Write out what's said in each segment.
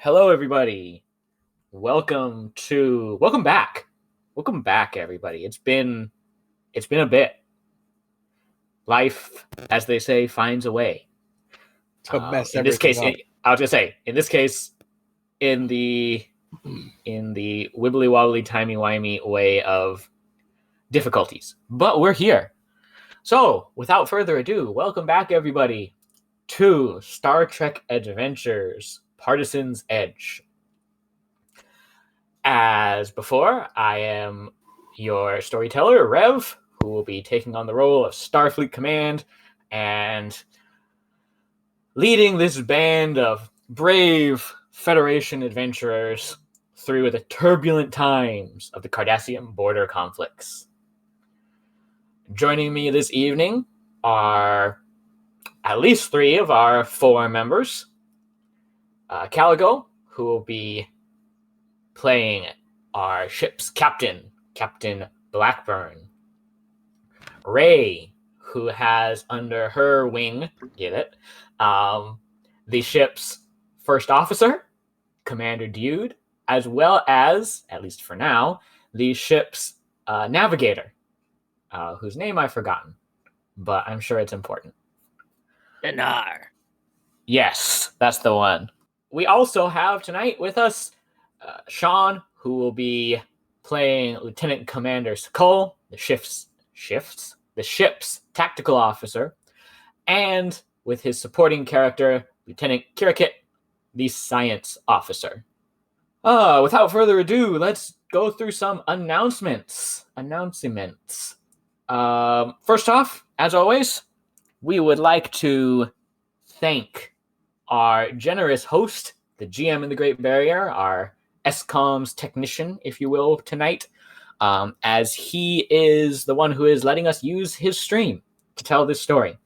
Hello, everybody. Welcome back. Welcome back, everybody. It's been a bit. Life, as they say, finds a way. To mess in this case, everything up. I was gonna say, in this case, in the wibbly wobbly timey wimey way of difficulties, but we're here. So, without further ado, welcome back, everybody, to Star Trek Adventures: Partisan's Edge. As before, I am your storyteller, Rev, who will be taking on the role of Starfleet Command and leading this band of brave Federation adventurers through the turbulent times of the Cardassian border conflicts. Joining me this evening are at least 3 of our 4 members. Caligo, who will be playing our ship's captain, Captain Blackburn. Ray, who has under her wing, the ship's first officer, Commander Dyood, as well as, at least for now, the ship's navigator, whose name I've forgotten, but I'm sure it's important. Dinar. Yes, that's the one. We also have tonight with us Sean, who will be playing Lieutenant Commander Sakol, the ship's tactical officer, and with his supporting character, Lieutenant Kirakit, the science officer. Without further ado, let's go through some announcements. First off, as always, we would like to thank our generous host, the GM in the Great Barrier, our SCOM's technician, if you will, tonight, as he is the one who is letting us use his stream to tell this story.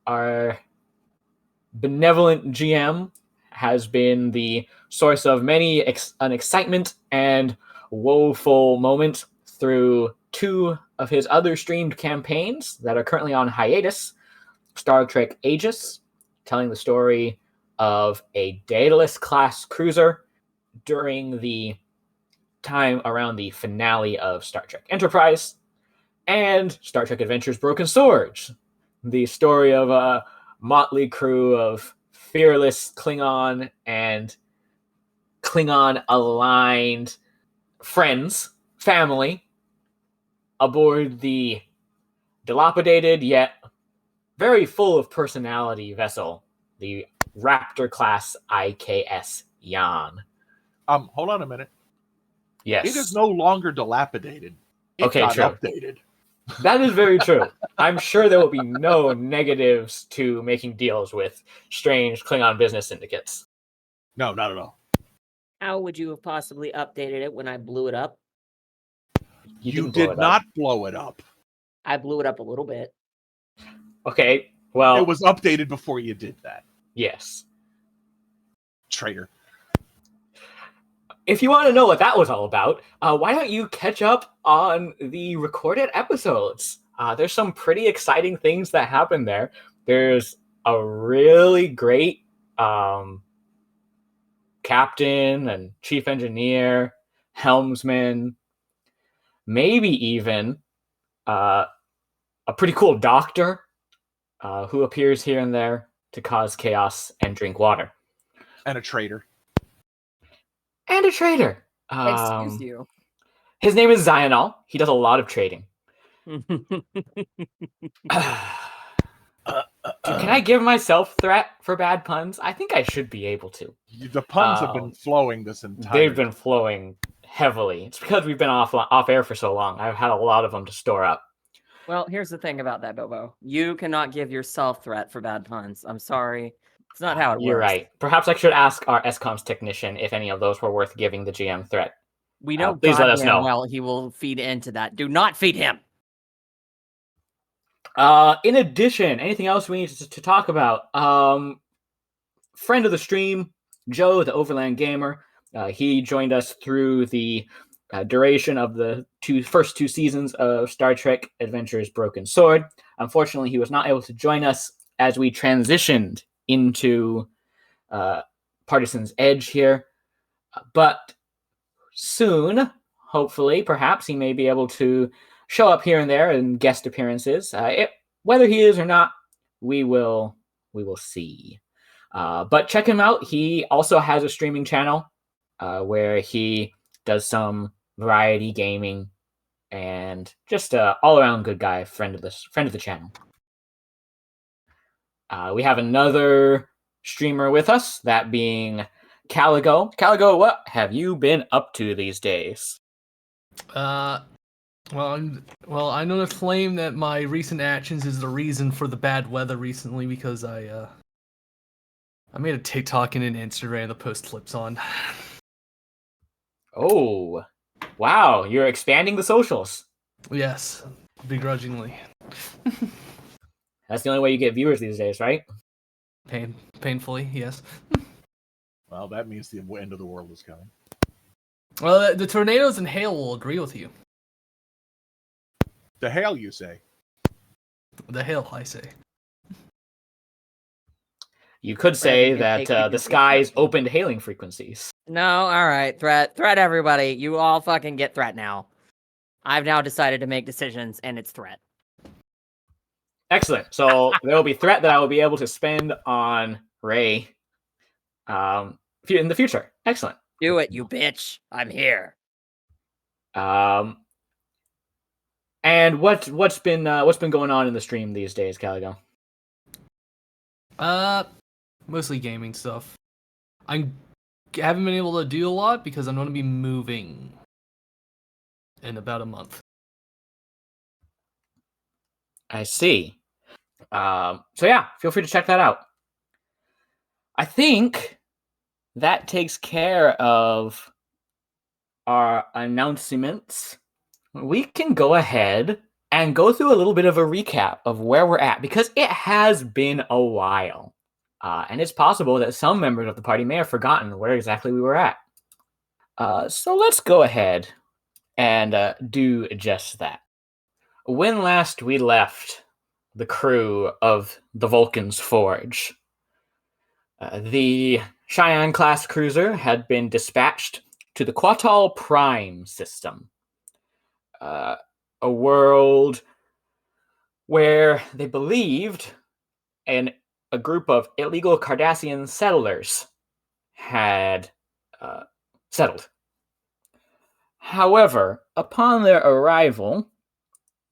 Our benevolent GM has been the source of many an excitement and woeful moment through 2 of his other streamed campaigns that are currently on hiatus. Star Trek Aegis, telling the story of a Daedalus class cruiser during the time around the finale of Star Trek Enterprise, and Star Trek Adventures: Broken Swords, the story of a motley crew of fearless Klingon and Klingon-aligned friends, family, aboard the dilapidated yet very full of personality vessel, the Raptor-class IKS Yan. Hold on a minute. Yes. It is no longer dilapidated. It got updated. That is very true. I'm sure there will be no negatives to making deals with strange Klingon business syndicates. No, not at all. How would you have possibly updated it when I blew it up? You did not blow it up. I blew it up a little bit. Okay, well... It was updated before you did that. Yes. Traitor. If you want to know what that was all about, why don't you catch up on the recorded episodes? There's some pretty exciting things that happen there. There's a really great captain and chief engineer, helmsman, maybe even a pretty cool doctor who appears here and there to cause chaos and drink water. And a traitor. Excuse you. His name is Zional. He does a lot of trading. Can I give myself threat for bad puns? I think I should be able to. The puns have been flowing this entire They've been flowing heavily. It's because we've been off air for so long. I've had a lot of them to store up. Well, here's the thing about that, Bobo. You cannot give yourself threat for bad puns. I'm sorry. It's not how it works. You're right. Perhaps I should ask our SCOM's technician if any of those were worth giving the GM threat. We know please let us know. Well, he will feed into that. Do not feed him. In addition, anything else we need to talk about? Friend of the stream, Joe, the OverlandGamer. He joined us through the duration of the first two seasons of Star Trek Adventures: Broken Sword. Unfortunately, he was not able to join us as we transitioned into Partisan's Edge here. But soon, hopefully, perhaps he may be able to show up here and there in guest appearances. Whether he is or not, we will see. But check him out. He also has a streaming channel where he does some variety gaming and just a all-around good guy, friend of the channel. We have another streamer with us, that being Caligo. Caligo, what have you been up to these days? Well, I know to claim that my recent actions is the reason for the bad weather recently because I made a TikTok and an Instagram to post clips on. Oh, wow! You're expanding the socials. Yes, begrudgingly. That's the only way you get viewers these days, right? Painfully, yes. Well, that means the end of the world is coming. Well, the tornadoes and hail will agree with you. The hail, you say? The hail, I say. You could say that the skies opened hailing frequencies. No, all right. Threat everybody. You all fucking get threat now. I've now decided to make decisions, and it's threat. Excellent. So there will be threat that I will be able to spend on Ray in the future. Excellent. Do it, you bitch. I'm here. And what's been going on in the stream these days, Caligo? Mostly gaming stuff. I haven't been able to do a lot because I'm going to be moving in about a month. I see. So yeah, feel free to check that out. I think that takes care of our announcements. We can go ahead and go through a little bit of a recap of where we're at, because it has been a while. And it's possible that some members of the party may have forgotten where exactly we were at. So let's go ahead and do just that. When last we left the crew of the Vulcan's Forge, the Cheyenne-class cruiser had been dispatched to the Quatral Prime system, a world where they believed a group of illegal Cardassian settlers had settled. However, upon their arrival,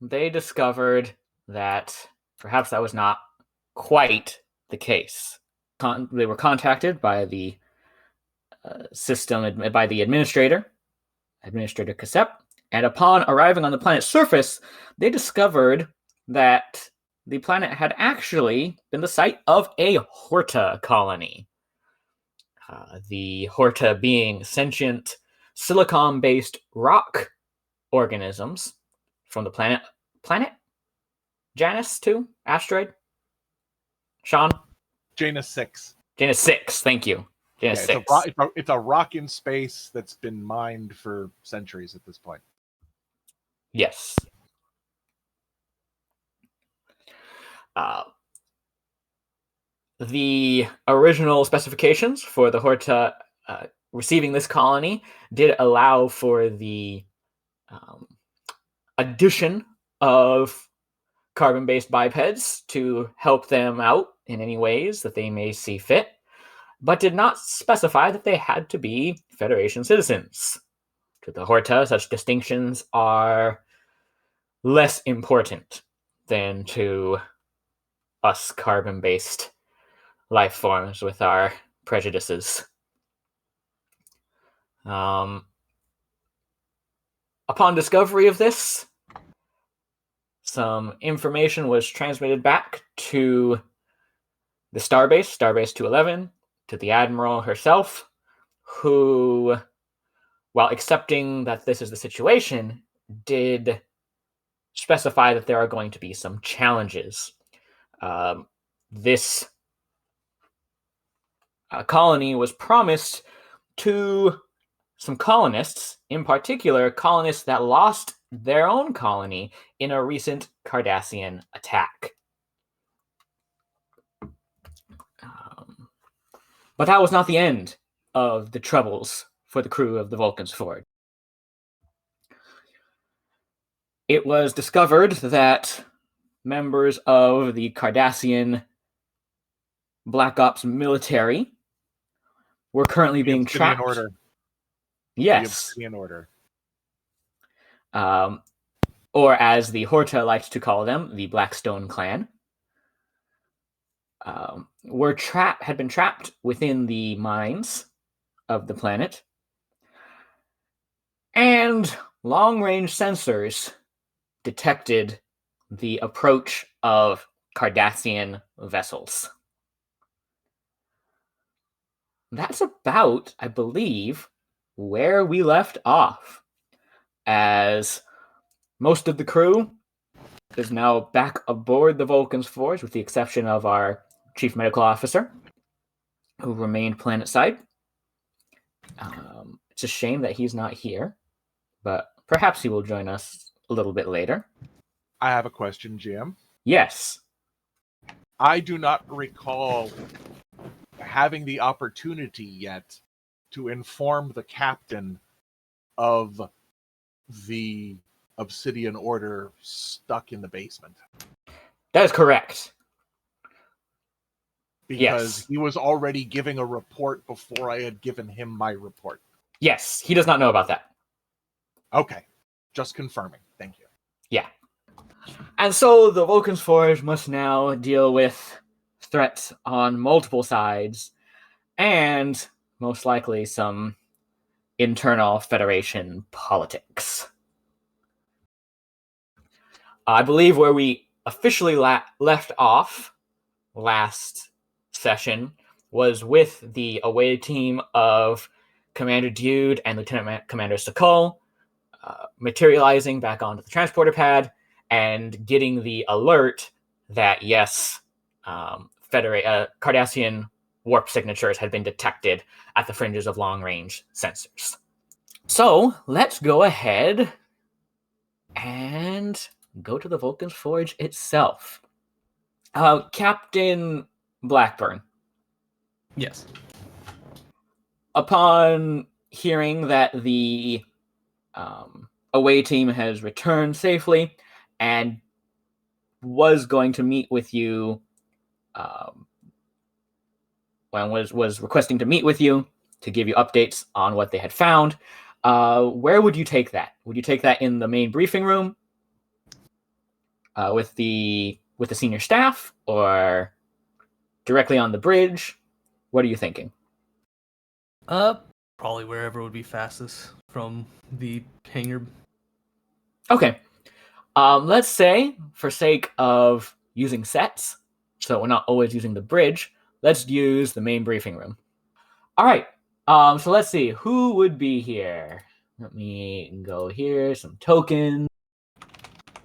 they discovered that perhaps that was not quite the case. They were contacted by the system, by the Administrator Kasep, and upon arriving on the planet's surface, they discovered that the planet had actually been the site of a Horta colony. The Horta being sentient silicon-based rock organisms from the planet Janus 2 asteroid. Sean? Janus 6. Janus 6, thank you. Janus 6. It's a rock in space that's been mined for centuries at this point. Yes. The original specifications for the Horta receiving this colony did allow for the addition of carbon-based bipeds to help them out in any ways that they may see fit, but did not specify that they had to be Federation citizens. To the Horta, such distinctions are less important than to us carbon-based life forms with our prejudices. Upon discovery of this, some information was transmitted back to the Starbase 211, to the Admiral herself, who, while accepting that this is the situation, did specify that there are going to be some challenges. This colony was promised to some colonists, in particular colonists that lost their own colony in a recent Cardassian attack. But that was not the end of the troubles for the crew of the Vulcan's Forge. It was discovered that members of the Cardassian Black Ops military were currently being Obsidian trapped. Order. The Yes. Obsidian Order. Or as the Horta liked to call them, the Blackstone clan, had been trapped within the mines of the planet, and long-range sensors detected the approach of Cardassian vessels. That's about, I believe, where we left off, as most of the crew is now back aboard the Vulcan's Forge, with the exception of our chief medical officer, who remained planetside. It's a shame that he's not here, but perhaps he will join us a little bit later. I have a question, Jim. Yes. I do not recall having the opportunity yet to inform the captain of the Obsidian Order stuck in the basement. That is correct. Because Yes. he was already giving a report before I had given him my report. Yes, he does not know about that. Okay. Just confirming. Thank you. Yeah. And so the Vulcan's Forge must now deal with threats on multiple sides, and most likely some internal Federation politics. I believe where we officially left off last session was with the away team of Commander Dyood and Lieutenant Commander Sakul materializing back onto the transporter pad and getting the alert that, yes, Cardassian warp signatures had been detected at the fringes of long-range sensors. So let's go ahead and go to the Vulcan's Forge itself. Captain Blackburn, Yes. upon hearing that the away team has returned safely and was going to meet with you, was requesting to meet with you to give you updates on what they had found, where would you take that? Would you take that in the main briefing room with the senior staff, or directly on the bridge? What are you thinking? Probably wherever would be fastest from the hangar. Okay. Let's say, for sake of using sets, so we're not always using the bridge, let's use the main briefing room. All right. So let's see. Who would be here? Let me go here. Some tokens.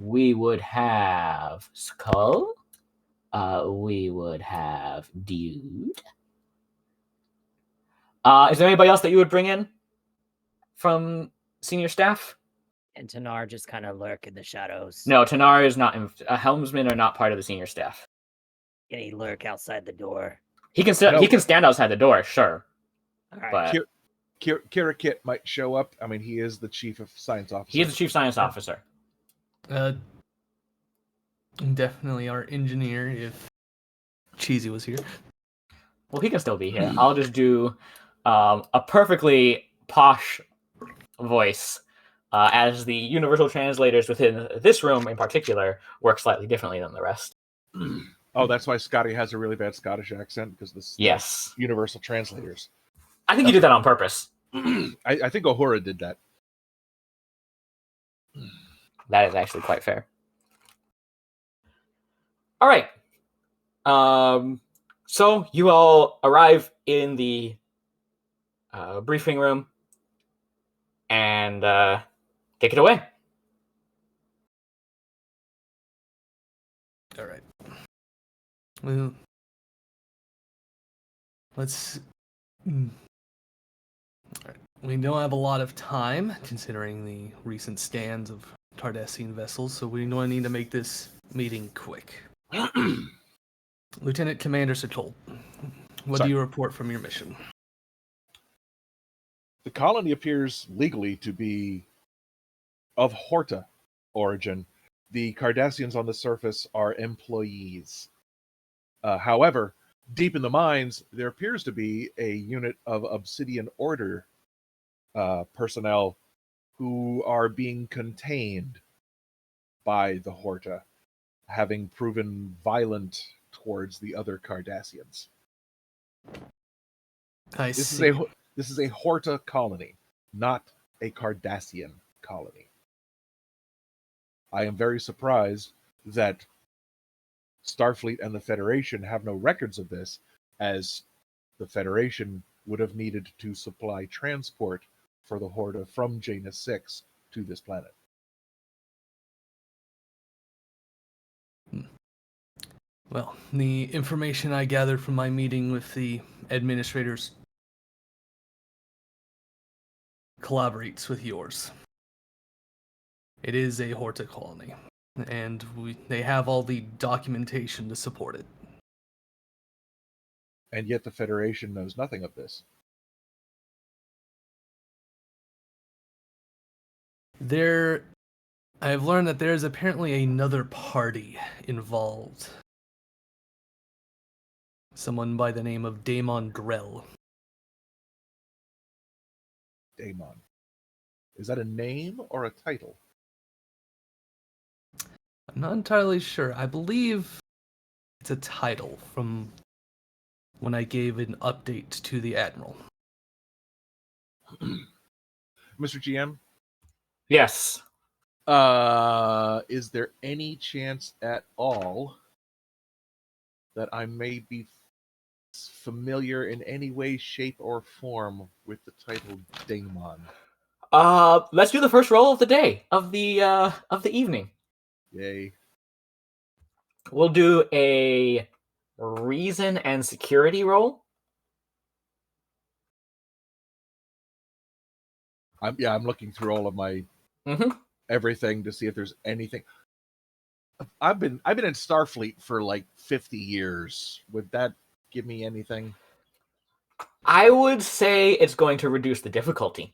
We would have Skull. We would have Dyood. Is there anybody else that you would bring in from senior staff? And Tanar just kind of lurk in the shadows. No, Tanar is not. Helmsmen are not part of the senior staff. Can he lurk outside the door? He can still, No. he can stand outside the door, sure. All right. But Kirakit might show up. I mean, he is the chief of science officer. he is the chief science officer. Definitely our engineer if Cheesy was here. Well, he can still be here. I'll just do a perfectly posh voice, as the universal translators within this room in particular work slightly differently than the rest. Oh, that's why Scotty has a really bad Scottish accent, because this Yes. universal translators. I think you did that on purpose. I think Horta did that. That is actually quite fair. All right. So you all arrive in the briefing room and take it away. All right. Well, let's. All right. We don't have a lot of time considering the recent stands of Cardassian vessels, so we know I need to make this meeting quick. Lieutenant Commander Sakul, what Sorry. do you report from your mission? The colony appears legally to be of Horta origin. The Cardassians on the surface are employees. However, deep in the mines, there appears to be a unit of Obsidian Order personnel who are being contained by the Horta, having proven violent towards the other Cardassians. I This see. is a Horta colony, not a Cardassian colony. I am very surprised that Starfleet and the Federation have no records of this, as the Federation would have needed to supply transport for the Horta from Janus 6 to this planet. Well, the information I gathered from my meeting with the administrators collaborates with yours. It is a Horta colony, and they have all the documentation to support it. And yet the Federation knows nothing of this. I've learned that there's apparently another party involved. Someone by the name of Daemon Grell. Daemon. Is that a name or a title? I'm not entirely sure. I believe it's a title from when I gave an update to the Admiral. Mr. GM, Yes. is there any chance at all that I may be familiar in any way, shape, or form with the title Daemon? Let's do the first roll of the day, of the evening. Yay. We'll do a reason and security roll. I'm looking through all of my Mm-hmm. everything to see if there's anything. I've been in Starfleet for like 50 years. Would that give me anything? I would say it's going to reduce the difficulty,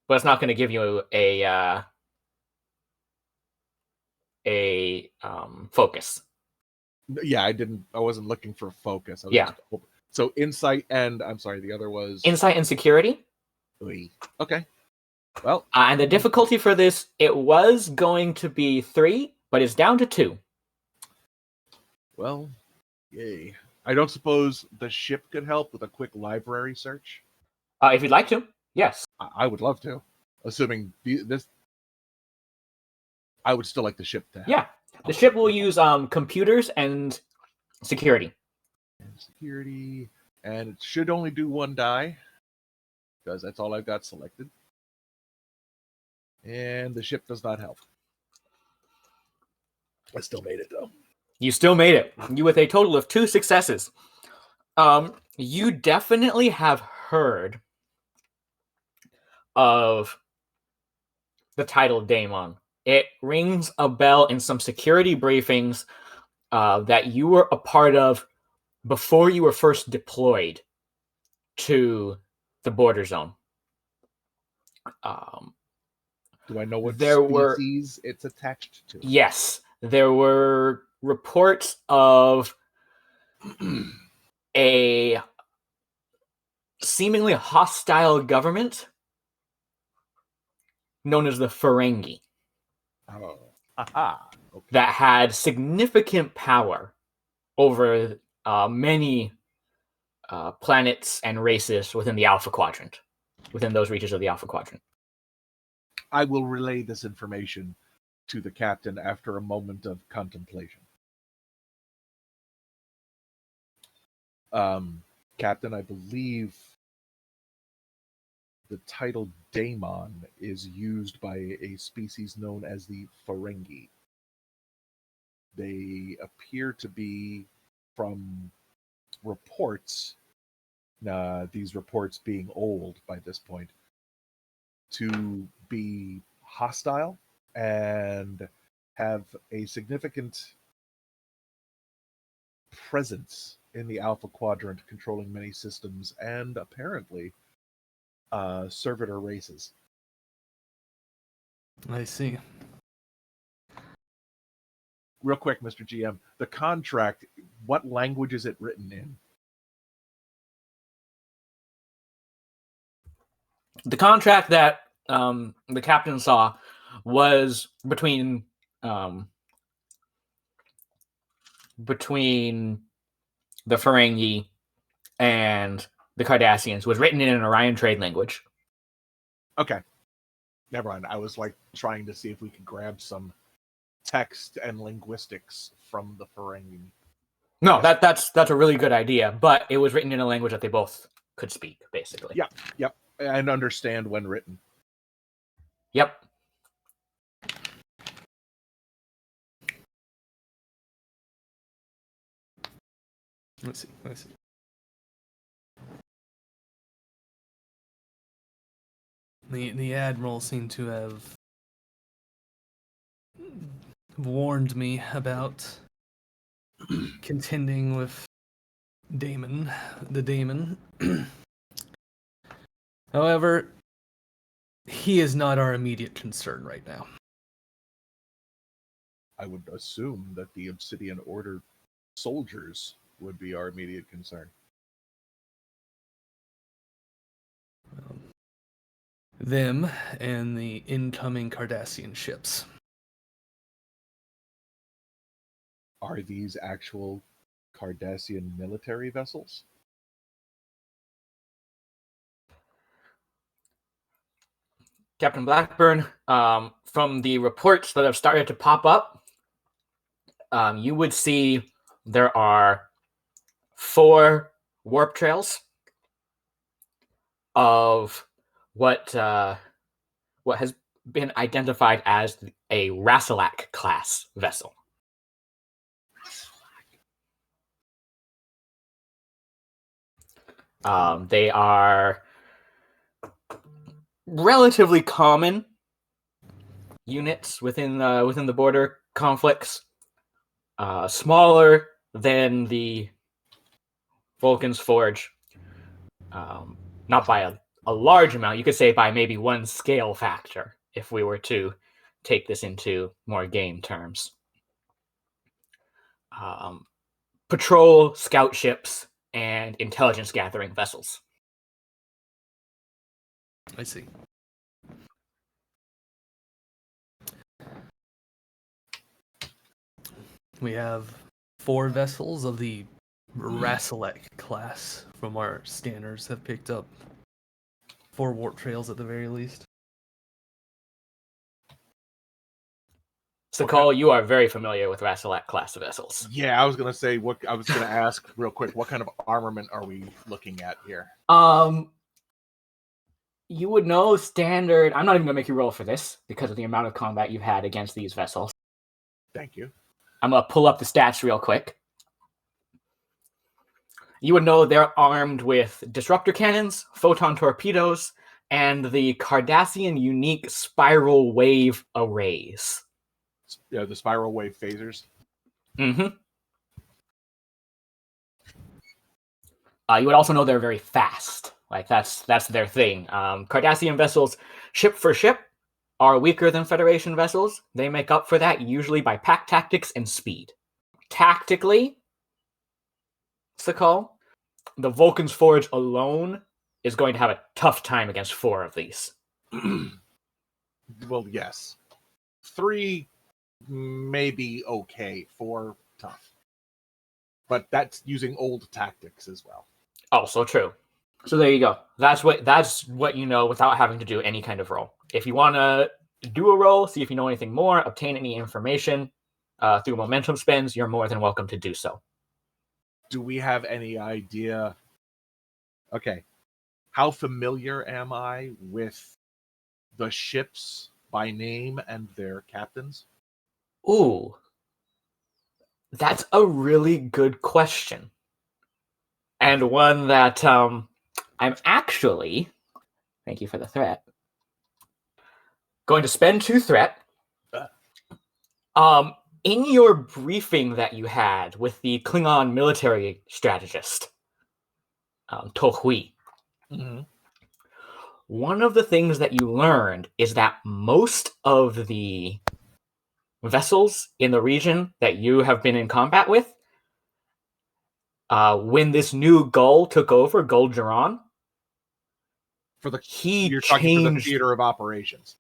but it's not going to give you a focus. Yeah, I wasn't looking for focus. I was Yeah. just hoping. So insight and I'm sorry, the other was Insight and security. Okay. Well, And the difficulty for this, it was going to be 3, but it's down to 2. well, yay. I don't suppose the ship could help with a quick library search. If you'd like to, yes. I would love to, assuming this. I would still like the ship to help. Yeah. The ship will use computers and security. And security, and it should only do 1 die because that's all I've got selected. And the ship does not help. I still made it though. You still made it. You with a total of 2 successes. You definitely have heard of the title Daemon. It rings a bell in some security briefings that you were a part of before you were first deployed to the border zone. Do I know what There were- species it's attached to? Yes, there were reports of a seemingly hostile government known as the Ferengi Oh. Aha. Okay. that had significant power over many planets and races within the Alpha Quadrant, within those reaches of the Alpha Quadrant. I will relay this information to the captain after a moment of contemplation. Captain, I believe the title Daemon is used by a species known as the Ferengi. They appear to be, from reports, these reports being old by this point, to be hostile and have a significant presence in the Alpha Quadrant, controlling many systems and apparently servitor races. I see. Real quick, Mr. GM, the contract, what language is it written in? The contract that the captain saw was between the Ferengi and the Cardassians, was written in an Orion trade language. Okay. Never mind. I was like trying to see if we could grab some text and linguistics from the Ferengi. No, that's a really good idea, but it was written in a language that they both could speak, basically. Yep. And understand when written. Yep. Let's see. The Admiral seemed to have warned me about contending with the Daemon. However, he is not our immediate concern right now. I would assume that the Obsidian Order soldiers would be our immediate concern. Them and the incoming Cardassian ships. Are these actual Cardassian military vessels? Captain Blackburn, from the reports that have started to pop up, you would see there are 4 warp trails of what has been identified as a Rassilak class vessel. They are relatively common units within the border conflicts. Smaller than the Vulcan's Forge, not by a large amount. You could say by maybe 1 scale factor, if we were to take this into more game terms. Patrol, scout ships, and intelligence gathering vessels. I see. We have 4 vessels of the Rassilak class from our scanners have picked up 4 warp trails at the very least. Sakal, you are very familiar with Rassilak class vessels. Yeah, I was gonna say I was gonna ask real quick. What kind of armament are we looking at here? You would know standard. I'm not even gonna make you roll for this because of the amount of combat you've had against these vessels. Thank you. I'm gonna pull up the stats real quick. You would know they're armed with disruptor cannons, photon torpedoes, and the Cardassian unique spiral wave arrays. Yeah, the spiral wave phasers. Mm-hmm. You would also know they're very fast. Like that's their thing. Cardassian vessels, ship for ship, are weaker than Federation vessels. They make up for that usually by pack tactics and speed. Tactically, Sakal, the Vulcan's Forge alone is going to have a tough time against 4 of these. Well, yes. 3 maybe okay, 4 tough. But that's using old tactics as well. Also true. So there you go. That's what you know without having to do any kind of roll. If you want to do a roll, see if you know anything more, obtain any information through momentum spends, you're more than welcome to do so. Do we have any idea? Okay. How familiar am I with the ships by name and their captains? Ooh. That's a really good question. And one that I'm actually, thank you for the threat, going to spend 2 threat. In your briefing that you had with the Klingon military strategist, Tohui, one of the things that you learned is that most of the vessels in the region that you have been in combat with, when this new Gull took over, Gull Duran, You're talking for the theater of operations.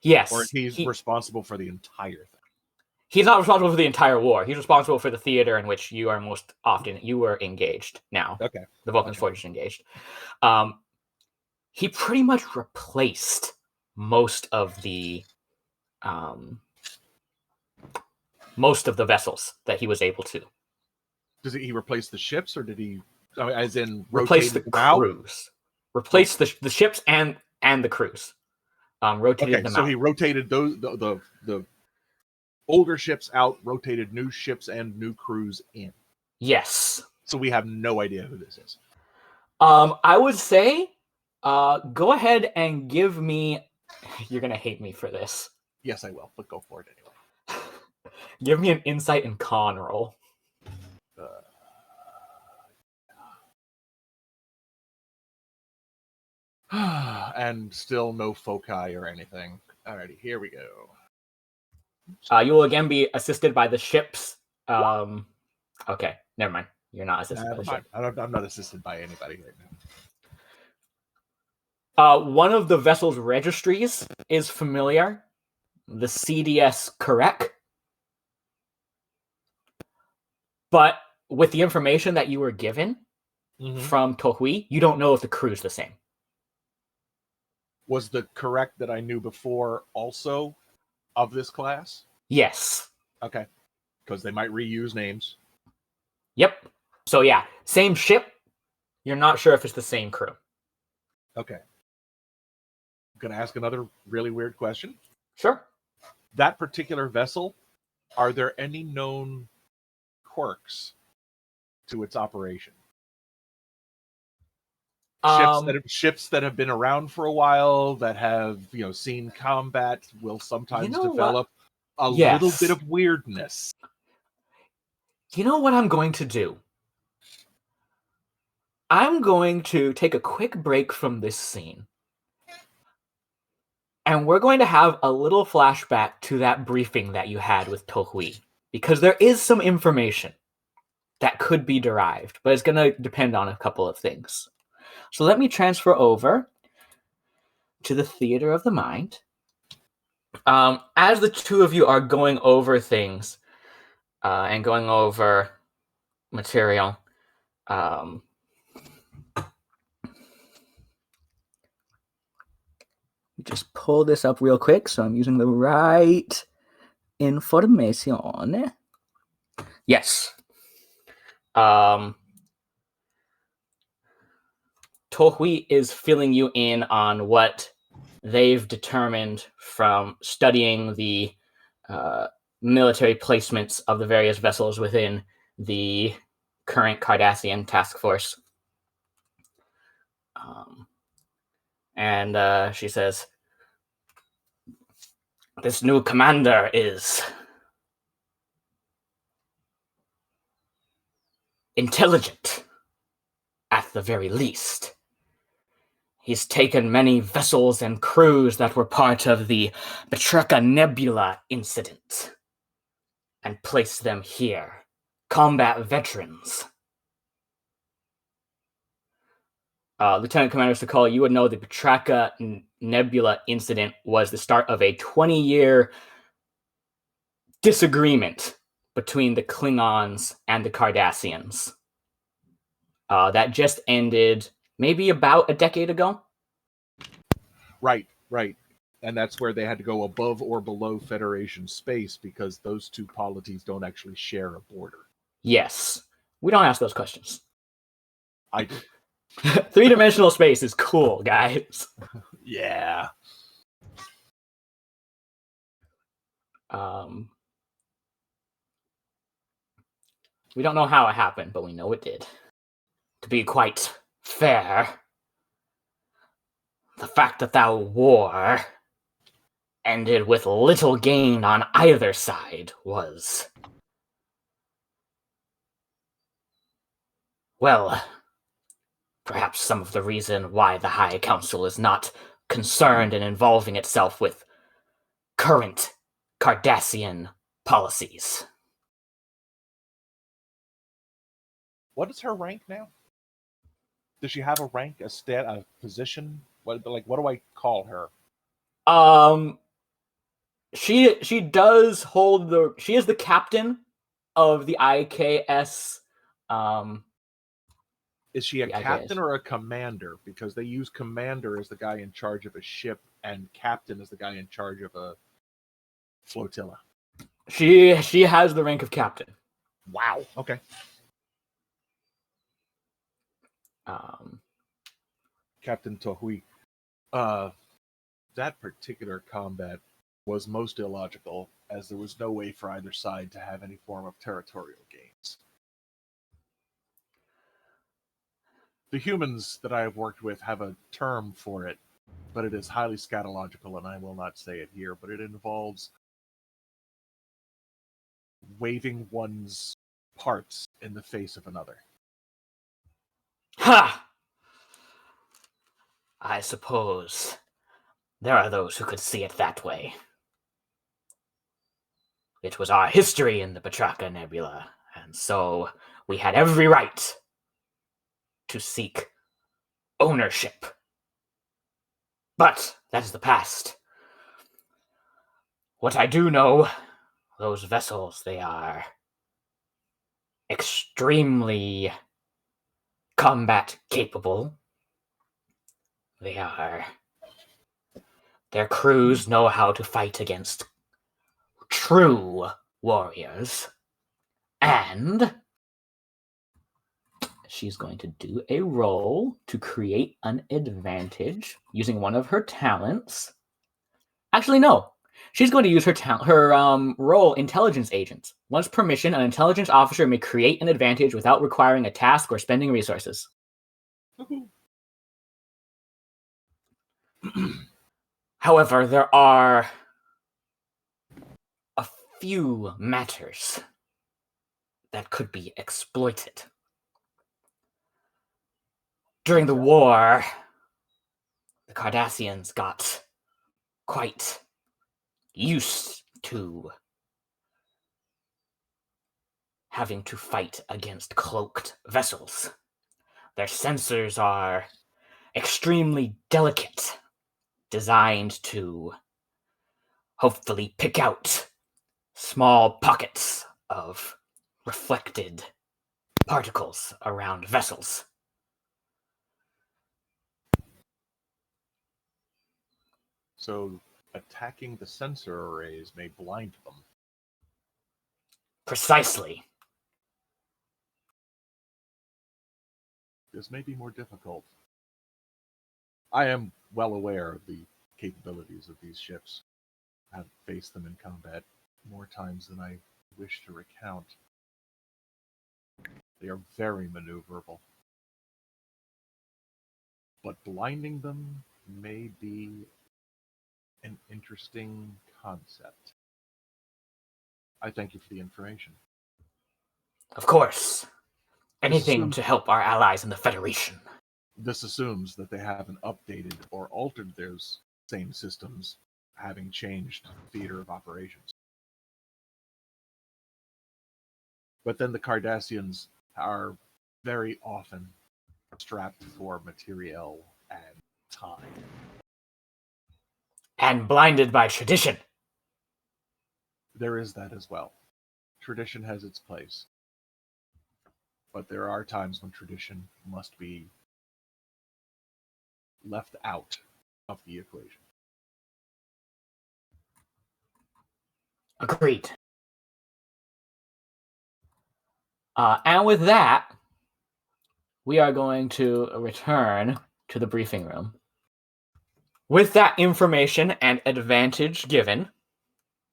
Yes. Or he's responsible for the entire thing. He's not responsible for the entire war. He's responsible for the theater in which you are most often engaged now. Okay. The Vulcan's Forge is engaged. He pretty much replaced most of the vessels that he was able to. Does he replace the ships, or did he, as in replace the crews? Replace the ships and the crews. Rotated them out. So he rotated the older ships out, rotated new ships and new crews in. Yes. So we have no idea who this is. I would say, go ahead and give me. You're gonna hate me for this. Yes, I will, but go for it anyway. Give me an insight and con roll. And still no foci or anything. Alrighty, here we go. You will again be assisted by the ships. Okay, never mind. You're not assisted by the ship. I'm not assisted by anybody right now. One of the vessel's registries is familiar. The CDS Correct. But with the information that you were given from Tohui, you don't know if the crew's the same. Was the Correct that I knew before also of this class? Yes. Okay. Because they might reuse names. Yep. So yeah, same ship. You're not sure if it's the same crew. Okay. I'm going to ask another really weird question. Sure. That particular vessel, are there any known quirks to its operation? Ships that have been around for a while, that have seen combat, will sometimes develop a little bit of weirdness. You know what I'm going to do? I'm going to take a quick break from this scene. And we're going to have a little flashback to that briefing that you had with Tohui. Because there is some information that could be derived, but it's going to depend on a couple of things. So let me transfer over to the theater of the mind. As the two of you are going over things and going over material, just pull this up real quick so I'm using the right information. Yes. Tohui is filling you in on what they've determined from studying the military placements of the various vessels within the current Cardassian task force. And she says, this new commander is intelligent, at the very least. He's taken many vessels and crews that were part of the Baxtra Nebula incident and placed them here. Combat veterans. Lieutenant Commander Sakala, you would know the Baxtra Nebula incident was the start of a 20-year disagreement between the Klingons and the Cardassians. That just ended maybe about a decade ago. Right. And that's where they had to go above or below Federation space because those two polities don't actually share a border. Yes. We don't ask those questions. I do. 3-dimensional space is cool, guys. Yeah. We don't know how it happened, but we know it did. To be quite fair, the fact that war ended with little gain on either side was, well, perhaps some of the reason why the High Council is not concerned in involving itself with current Cardassian policies. What is her rank now? Does she have a rank, a position? What do I call her? She does hold she is the captain of the IKS. Is she a the captain IKS. or a commander? Because they use commander as the guy in charge of a ship, and captain as the guy in charge of a flotilla. She has the rank of captain. Wow. Okay. Captain Tohui. That particular combat was most illogical, as there was no way for either side to have any form of territorial gains. The humans that I have worked with have a term for it, but it is highly scatological, and I will not say it here, but it involves waving one's parts in the face of another. Ha! I suppose there are those who could see it that way. It was our history in the Batraka Nebula, and so we had every right to seek ownership. But that is the past. What I do know, those vessels, they are extremely combat capable. Their crews know how to fight against true warriors. And she's going to do a roll to create an advantage using one of her talents. Actually, no. She's going to use her role intelligence agent. Once permission, an intelligence officer may create an advantage without requiring a task or spending resources. However, there are a few matters that could be exploited. During the war, the Cardassians got quite used to having to fight against cloaked vessels. Their sensors are extremely delicate, designed to hopefully pick out small pockets of reflected particles around vessels. So attacking the sensor arrays may blind them. Precisely. This may be more difficult. I am well aware of the capabilities of these ships. I've faced them in combat more times than I wish to recount. They are very maneuverable. But blinding them may be an interesting concept. I thank you for the information. Of course. Anything to help our allies in the Federation. This assumes that they haven't updated or altered those same systems, having changed theater of operations. But then the Cardassians are very often strapped for materiel and time. And blinded by tradition. There is that as well. Tradition has its place. But there are times when tradition must be left out of the equation. Agreed. And with that, we are going to return to the briefing room. With that information and advantage given,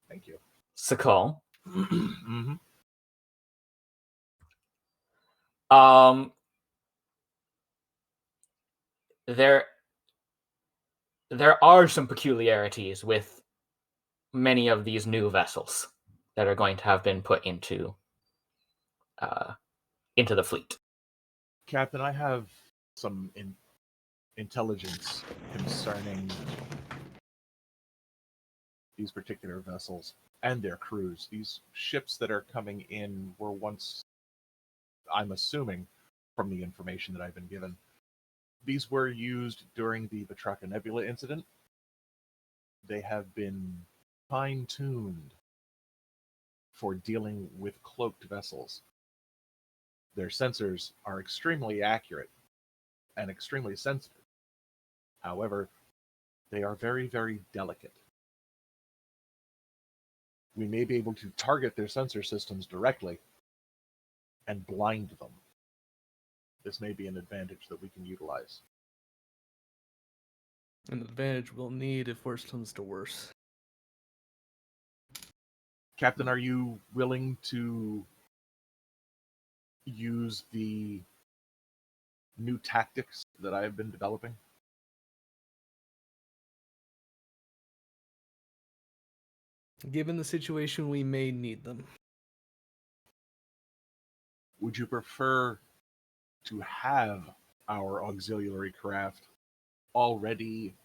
Thank you. Sakal, Mm-hmm. there are some peculiarities with many of these new vessels that are going to have been put into the fleet. Captain, I have some intelligence concerning these particular vessels and their crews. These ships that are coming in were once, I'm assuming, from the information that I've been given, these were used during the Batraka Nebula incident. They have been fine-tuned for dealing with cloaked vessels. Their sensors are extremely accurate and extremely sensitive. However, they are very, very delicate. We may be able to target their sensor systems directly and blind them. This may be an advantage that we can utilize. An advantage we'll need if worse comes to worse. Captain, are you willing to use the new tactics that I have been developing? Given the situation, we may need them. Would you prefer to have our auxiliary craft already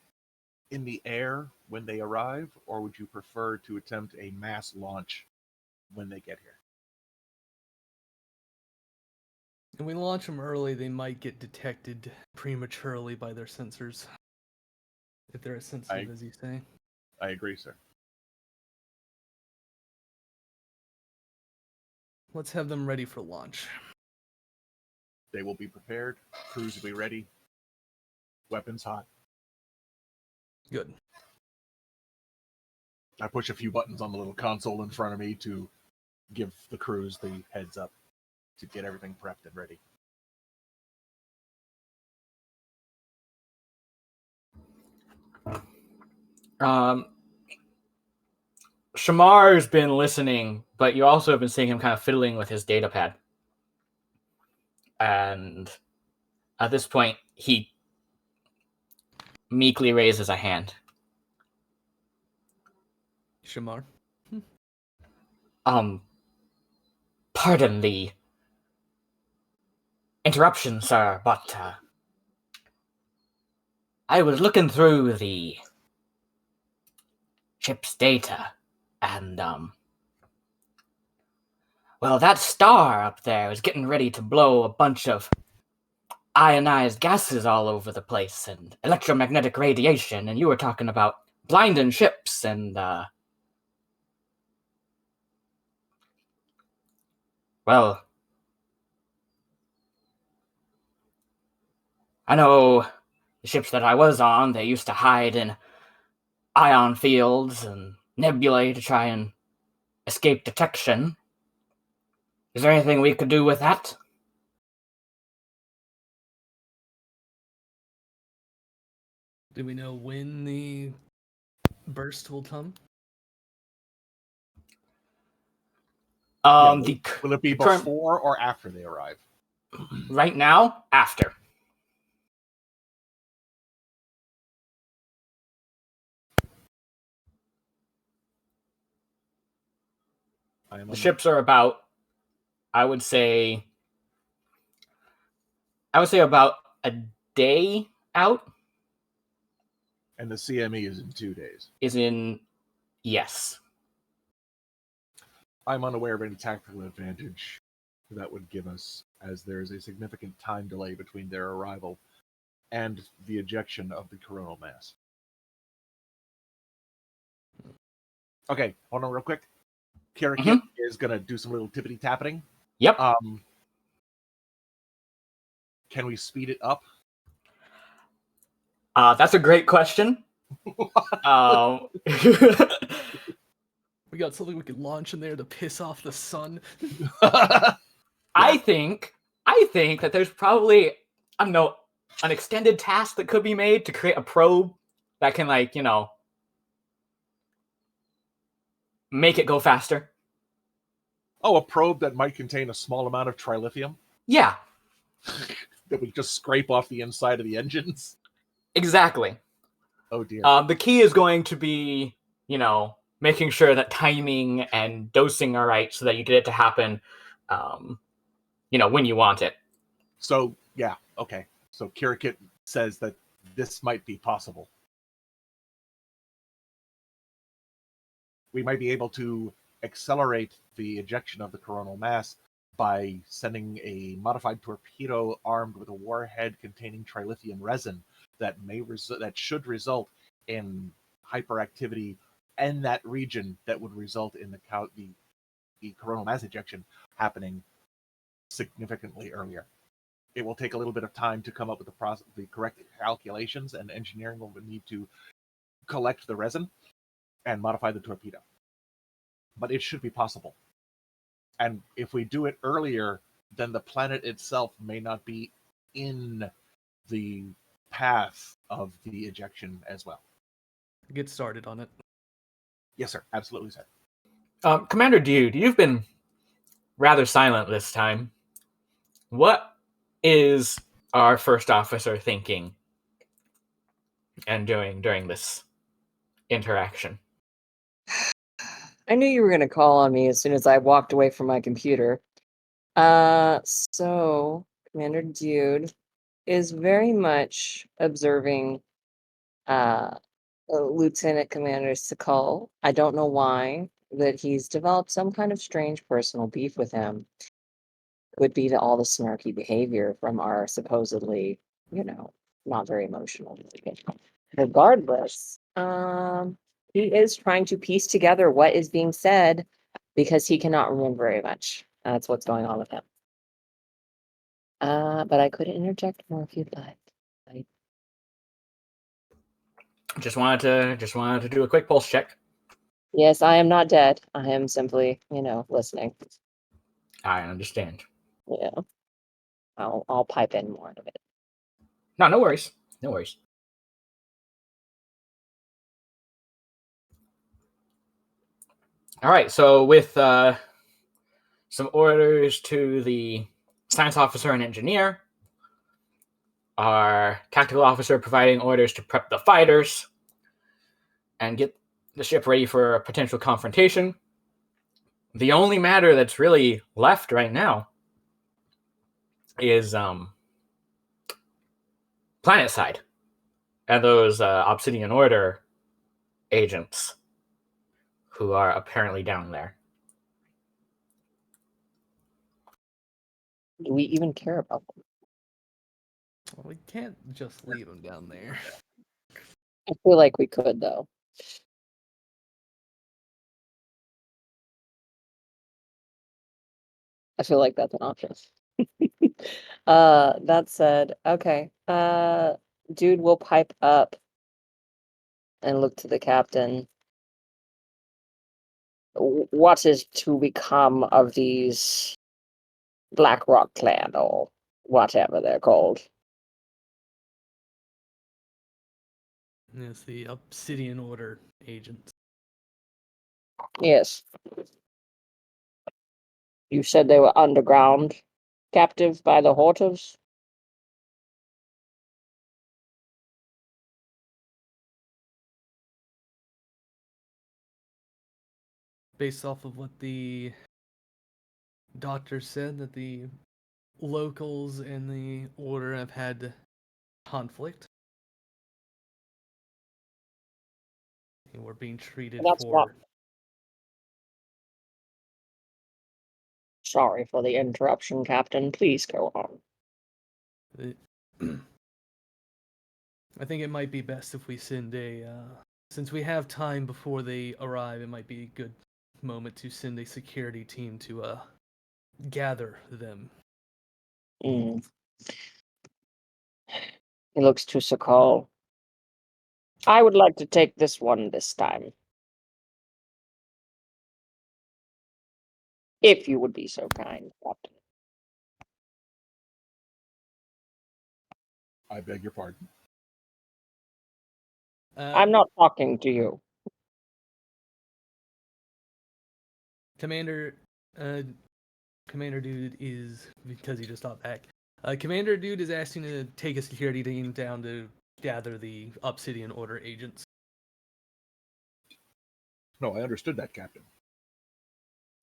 in the air when they arrive, or would you prefer to attempt a mass launch when they get here? If we launch them early, they might get detected prematurely by their sensors. If they're as sensitive as you say. I agree, sir. Let's have them ready for launch. They will be prepared. Crews will be ready. Weapons hot. Good. I push a few buttons on the little console in front of me to give the crews the heads up to get everything prepped and ready. Shamar's been listening, but you also have been seeing him kind of fiddling with his data pad. And at this point, he meekly raises a hand. Shamar? Pardon the interruption, sir, but I was looking through the ship's data, and, well, that star up there is getting ready to blow a bunch of ionized gases all over the place and electromagnetic radiation, and you were talking about blinding ships and, well, I know the ships that I was on, they used to hide in ion fields and nebulae to try and escape detection. Is there anything we could do with that? Do we know when the burst will come? Will it be before or after they arrive? Right now, after. The ships are about, I would say about a day out. And the CME is in 2 days. Yes. I'm unaware of any tactical advantage that would give us, as there is a significant time delay between their arrival and the ejection of the coronal mass. Okay, hold on real quick. Kira Kip is going to do some little tippity-tapping. Yep. Can we speed it up? That's a great question. We got something we could launch in there to piss off the sun. I think that there's probably, I don't know, an extended task that could be made to create a probe that can, like, you know, make it go faster. Oh, a probe that might contain a small amount of trilithium? Yeah. That we just scrape off the inside of the engines? Exactly. Oh, dear. The key is going to be, you know, making sure that timing and dosing are right so that you get it to happen, you know, when you want it. So, yeah, okay. So Kirikit says that this might be possible. We might be able to accelerate the ejection of the coronal mass by sending a modified torpedo armed with a warhead containing trilithium resin that should result in hyperactivity in that region that would result in the coronal mass ejection happening significantly earlier. It will take a little bit of time to come up with the correct calculations, and engineering will need to collect the resin and modify the torpedo. But it should be possible. And if we do it earlier, then the planet itself may not be in the path of the ejection as well. Get started on it. Yes, sir. Absolutely, sir. Commander Dyood, you've been rather silent this time. What is our first officer thinking and doing during this interaction? I knew you were going to call on me as soon as I walked away from my computer. So Commander Dyood is very much observing Lieutenant Commander Sakal. I don't know why, that he's developed some kind of strange personal beef with him. Could be to all the snarky behavior from our supposedly, not very emotional. Regardless, he is trying to piece together what is being said because he cannot remember very much. That's what's going on with him. But I could interject more if you'd like. Just wanted to do a quick pulse check. Yes, I am not dead. I am simply, listening. I understand. Yeah. I'll pipe in more of it. No worries. No worries. All right, so with some orders to the science officer and engineer, our tactical officer providing orders to prep the fighters and get the ship ready for a potential confrontation. The only matter that's really left right now is planet side and those Obsidian Order agents who are apparently down there. Do we even care about them? Well, we can't just leave them down there. I feel like we could, though. I feel like that's an option. That said, okay. Dude will pipe up and look to the captain. What is to become of these BlackRock clan or whatever they're called? It's the Obsidian Order agents. Yes. You said they were underground, captive by the Hortas? Based off of what the doctor said, that the locals and the Order have had conflict. And we're being treated That's for... not... Sorry for the interruption, Captain. Please go on. I think it might be best if we send a... since we have time before they arrive, it might be a good moment to send a security team to gather them. Mm. He looks to Sakal. I would like to take this one this time. If you would be so kind, Captain. I beg your pardon. I'm not talking to you. Commander Dyood is, because he just stopped back. Commander Dyood is asking to take a security team down to gather the Obsidian Order agents. No, I understood that, Captain.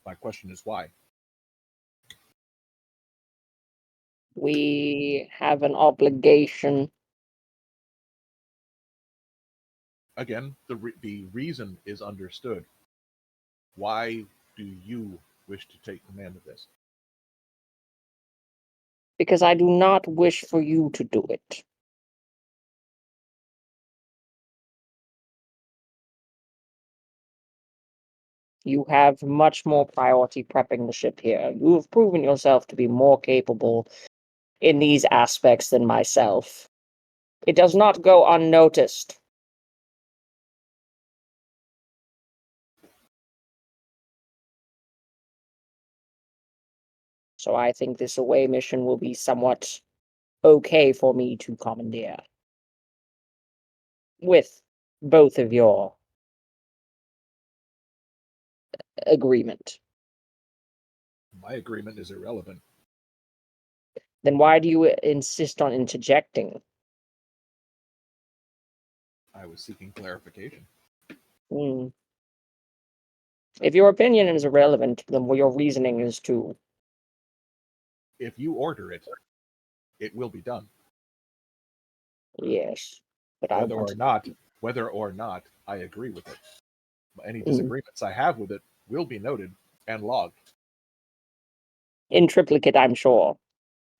My question is why. We have an obligation. Again, the reason is understood. Why do you wish to take command of this? Because I do not wish for you to do it. You have much more priority prepping the ship here. You have proven yourself to be more capable in these aspects than myself. It does not go unnoticed. So I think this away mission will be somewhat okay for me to commandeer. With both of your agreement. My agreement is irrelevant. Then why do you insist on interjecting? I was seeking clarification. Hmm. If your opinion is irrelevant, then your reasoning is too. If you order it, it will be done. Yes. But Whether or not I agree with it. Any disagreements I have with it will be noted and logged. In triplicate, I'm sure.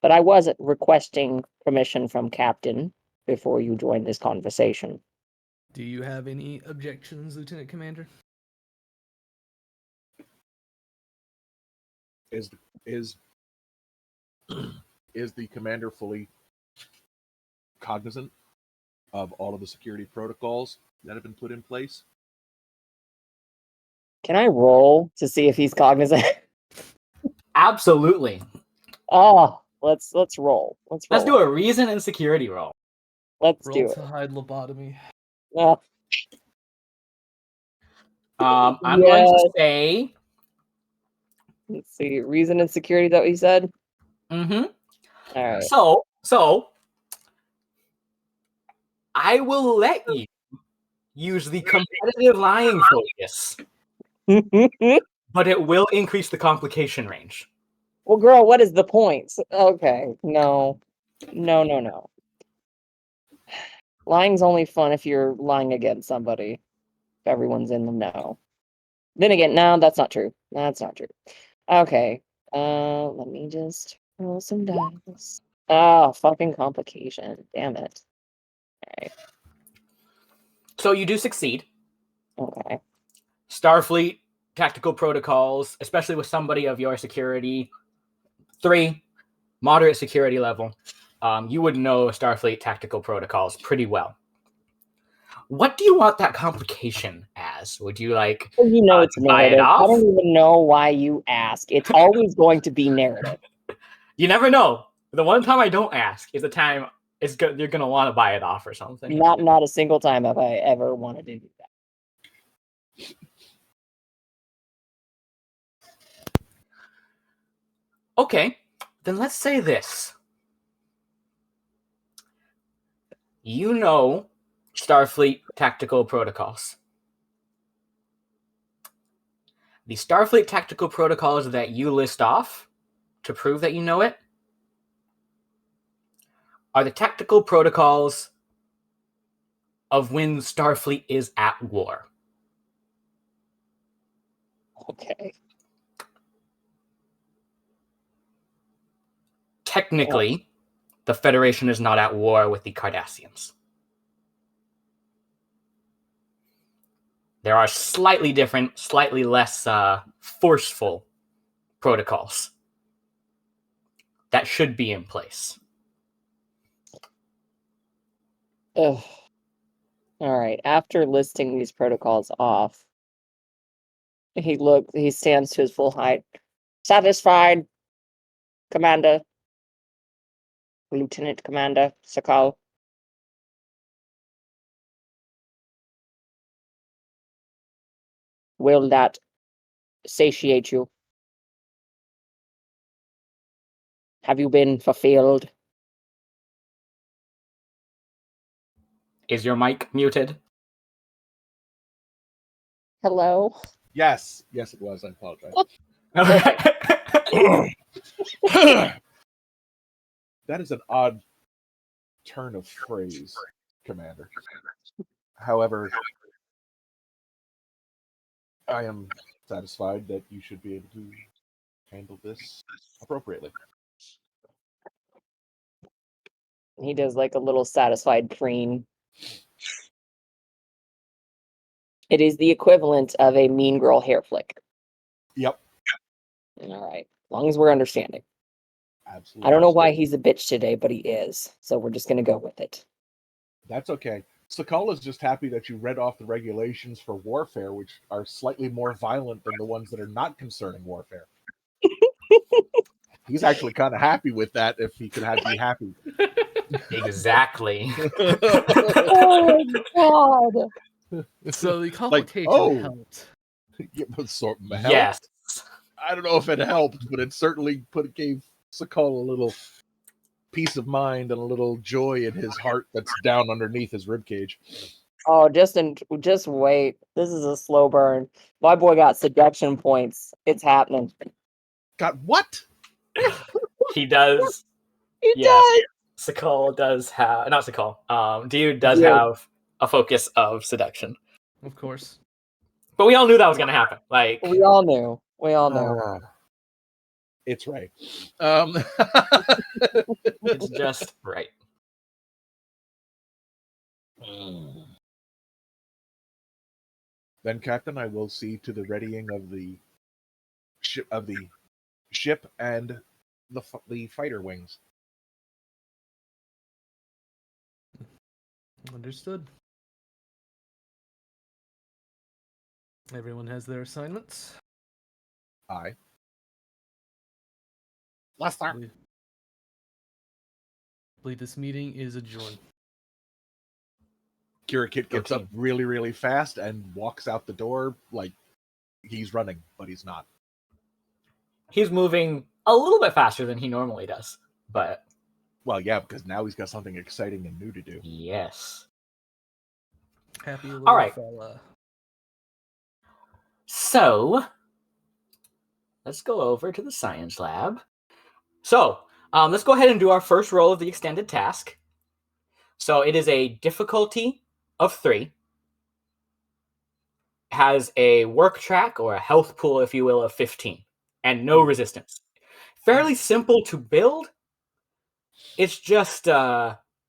But I was requesting permission from Captain before you joined this conversation. Do you have any objections, Lieutenant Commander? Is the commander fully cognizant of all of the security protocols that have been put in place? Can I roll to see if he's cognizant? Absolutely. Oh, let's roll. Let's do a reason and security roll. Let's Roll do to hide lobotomy. it. I'm going to say. Let's see. Reason and security, is that what you said? Mm-hmm. All right. So I will let you use the competitive lying focus, but it will increase the complication range. Well, girl, what is the point? Okay, no. Lying's only fun if you're lying against somebody. If everyone's in the know. Then again, no, that's not true. That's not true. Okay. Let me just roll some dice. Oh, fucking complication. Damn it. Okay. So you do succeed. Okay. Starfleet tactical protocols, especially with somebody of your security, 3, moderate security level, you would know Starfleet tactical protocols pretty well. What do you want that complication as? Would you like Well, you know it's to buy it narrative. I off? don't even know why you ask. It's always going to be narrative. You never know. The one time I don't ask is the time you're going to want to buy it off or something. Not a single time have I ever wanted to do that. Okay, then let's say this. You know Starfleet tactical protocols. The Starfleet tactical protocols that you list off to prove that you know it are the tactical protocols of when Starfleet is at war. Okay. Technically, the Federation is not at war with the Cardassians. There are slightly different, slightly less forceful protocols that should be in place. Ugh. All right. After listing these protocols off, he stands to his full height. Satisfied, Commander. Lieutenant Commander Sakal. Will that satiate you? Have you been fulfilled? Is your mic muted? Hello? Yes, it was. I apologize. That is an odd turn of phrase, Commander. However, I am satisfied that you should be able to handle this appropriately. He does like a little satisfied preen. It is the equivalent of a mean girl hair flick. Yep, All right, as long as we're understanding. absolutely. I don't know why he's a bitch today, but he is. So we're just gonna go with it. That's okay. Sakala's just happy that you read off the regulations for warfare, which are slightly more violent than the ones that are not concerning warfare. He's actually kind of happy with that if he could be happy. Exactly. Oh God! So the complication oh. helped. Yeah, but sort of help. Yes. I don't know if it helped, but it certainly gave Sakala a little peace of mind and a little joy in his heart that's down underneath his ribcage. Oh, just wait. This is a slow burn. My boy got seduction points. It's happening. Got what? He does. He Yes. Sakal does have, not Sakal. Dyood does Dyood. have a focus of seduction, Of course. but we all knew that was going to happen. Like, We all knew. We all knew. It's right. it's just right. Then, Captain, I will see to the readying of the ship and the fighter wings. Understood. Everyone has their assignments. Aye. I believe this meeting is adjourned. Kirakit gets up really, really fast and walks out the door like he's running, but he's not. He's moving a little bit faster than he normally does, but Well, yeah, because now he's got something exciting and new to do. yes. Happy little All right. fella. So, let's go over to the science lab. So, let's go ahead and do our first roll of the extended task. So, it is a difficulty of 3. Has a work track or a health pool, if you will, of 15, and no resistance. Fairly simple to build. It's just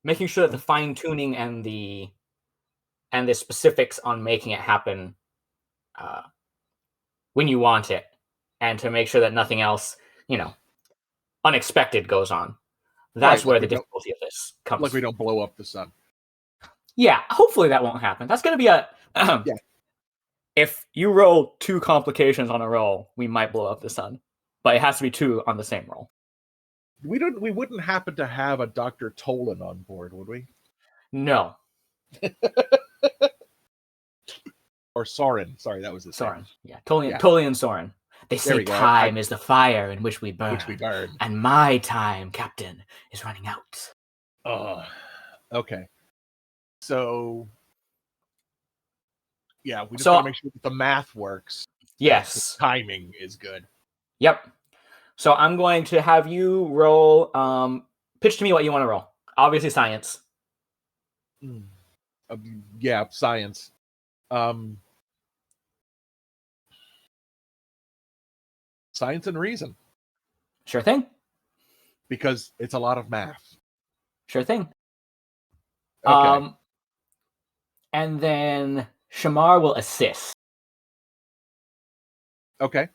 making sure that the fine tuning and the specifics on making it happen when you want it, and to make sure that nothing else, unexpected goes on. That's Right, where the difficulty of this comes. Like we don't blow up the sun. Yeah, hopefully that won't happen. That's going to be a. Yeah. If you roll 2 complications on a roll, we might blow up the sun, but it has to be 2 on the same roll. We wouldn't happen to have a Dr. Tolan on board, would we? No. Or Soren. Sorry, that was his Soren. name. Yeah, Tolian Soren. They say time is the fire in which we burn. And my time, Captain, is running out. Oh, okay. So, yeah, we just gotta make sure that the math works. Yes. The timing is good. Yep. So I'm going to have you roll. Pitch to me what you want to roll. Obviously, science. Yeah, science. Science and reason. Sure thing. Because it's a lot of math. Sure thing. Okay. And then Shamar will assist. Okay.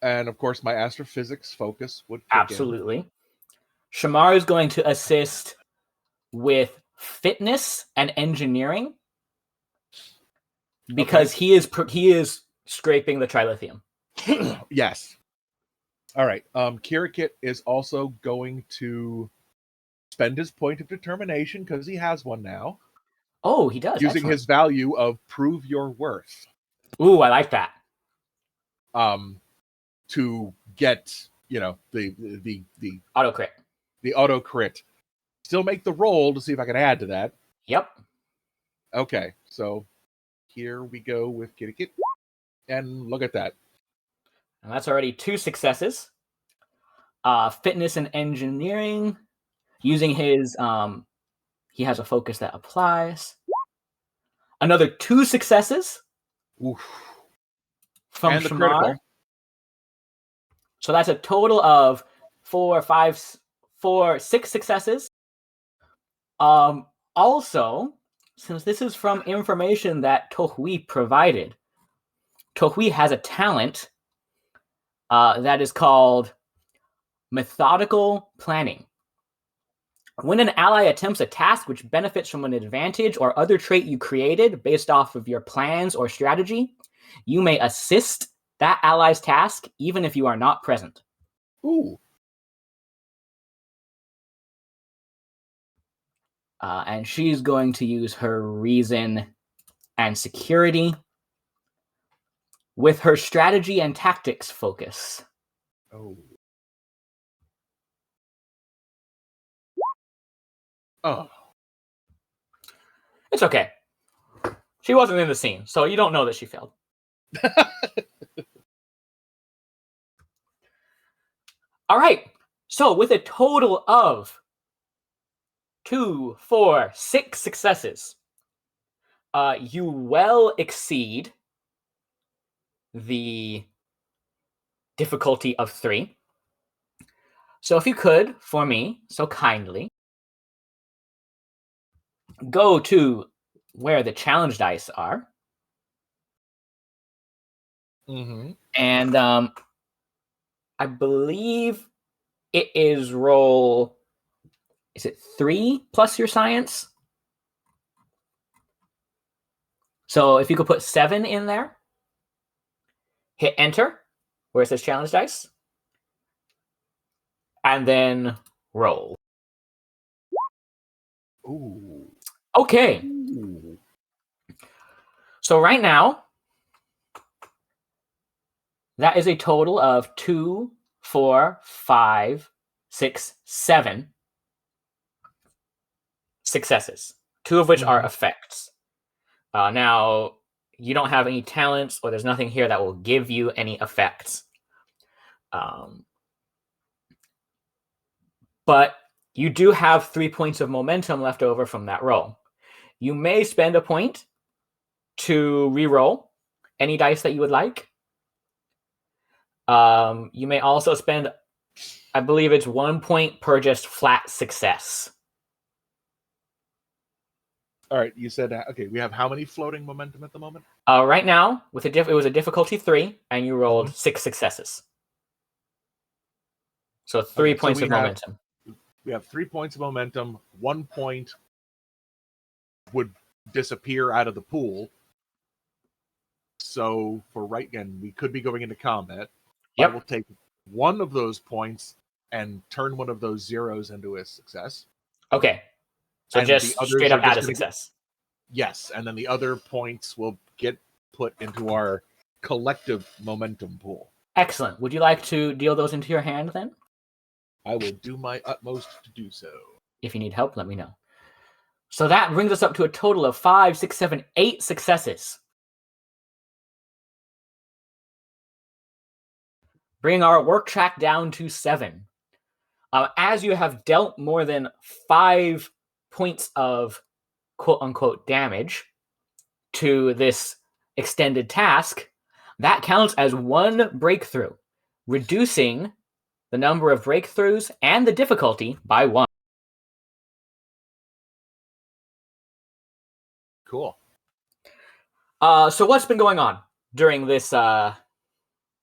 And of course, my astrophysics focus would kick Absolutely. In. Shamar is going to assist with fitness and engineering because he is scraping the trilithium. Yes. All right. Kirakit is also going to spend his point of determination because he has one now. Oh, he does. Using his value of prove your worth. Ooh, I like that. To get, the auto crit. The auto crit. Still make the roll to see if I can add to that. Yep. Okay, so here we go with Kirakit. And look at that. And that's already 2 successes. Fitness and engineering. Using his, he has a focus that applies. Another 2 successes Oof. from And the Shamar. critical. So that's a total of 6 successes. Also, since this is from information that Tohui provided, Tohui has a talent that is called methodical planning. When an ally attempts a task which benefits from an advantage or other trait you created based off of your plans or strategy, you may assist that ally's task even if you are not present. Ooh. And she's going to use her reason and security with her strategy and tactics focus. Oh. Oh. It's okay. She wasn't in the scene, so you don't know that she failed. All right. So with a total of 2, 4, 6 successes, you well exceed the difficulty of 3. So if you could, for me, so kindly, go to where the challenge dice are. Mm-hmm. And I believe it is roll, is it 3 plus your science? So if you could put 7 in there, hit enter, where it says challenge dice, and then roll. Ooh. Okay. Ooh. So right now, that is a total of 2, 4, 5, 6, 7 successes, 2 of which are Mhm. effects. Now, you don't have any talents, or there's nothing here that will give you any effects. But you do have 3 points of momentum left over from that roll. You may spend a point to re-roll any dice that you would like. You may also spend, I believe it's 1 point per just flat success. All right, you said okay. We have how many floating momentum at the moment? Right now, with it was a difficulty 3, and you rolled 6 successes. So 3 Okay, so points of momentum. We have 3 points of momentum. 1 point would disappear out of the pool. So for right again, we could be going into combat. Yep. I will take one of those points and turn one of those zeros into a success. Okay. So And just the others straight are up just add a gonna success. Yes, and then the other points will get put into our collective momentum pool. Excellent. Would you like to deal those into your hand then? I will do my utmost to do so. If you need help, let me know. So that brings us up to a total of 5, 6, 7, 8 successes. Bring our work track down to 7. As you have dealt more than 5 points of quote-unquote damage to this extended task, that counts as 1 breakthrough, reducing the number of breakthroughs and the difficulty by 1. Cool. So what's been going on during this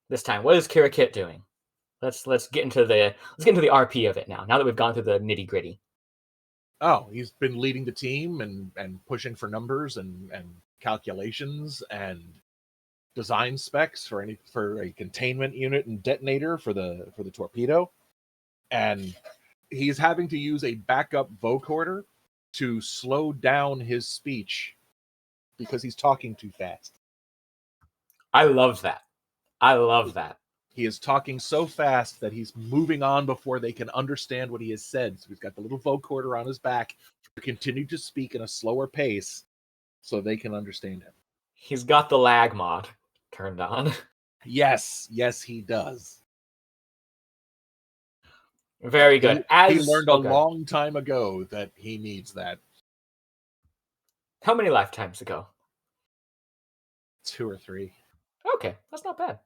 this time? What is Kira Kit doing? Let's get into the RP of it now. Now that we've gone through the nitty gritty. Oh, he's been leading the team and pushing for numbers and calculations and design specs for a containment unit and detonator for the torpedo. And he's having to use a backup vocoder to slow down his speech because he's talking too fast. I love that. I love that. He is talking so fast that he's moving on before they can understand what he has said. So he's got the little vocoder on his back to continue to speak in a slower pace so they can understand him. He's got the lag mod turned on. Yes, he does. Very good. He learned a long time ago that he needs that. How many lifetimes ago? 2 or 3. Okay, that's not bad.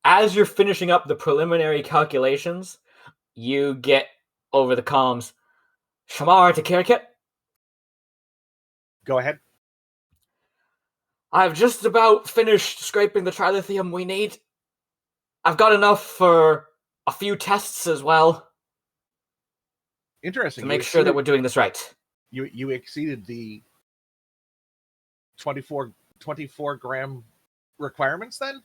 As you're finishing up the preliminary calculations, you get over the comms. Shamar to Kirkit. Go ahead. I've just about finished scraping the trilithium we need. I've got enough for a few tests as well. Interesting. To make sure that we're doing this right. You exceeded the 24 gram requirements then?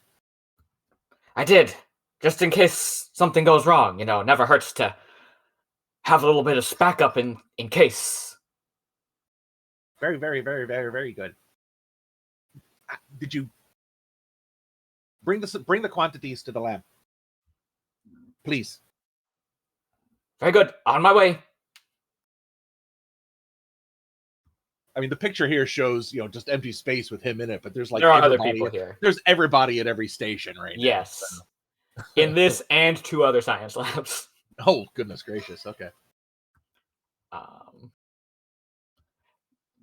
I did. Just in case something goes wrong, never hurts to have a little bit of backup in case. Very, very, very, very, very good. Did you bring the quantities to the lab? Please. Very good. On my way. I mean, the picture here shows, just empty space with him in it, but there's there are other people here. There's everybody at every station right now. Yes. So. In this and 2 other science labs. Oh, goodness gracious. Okay.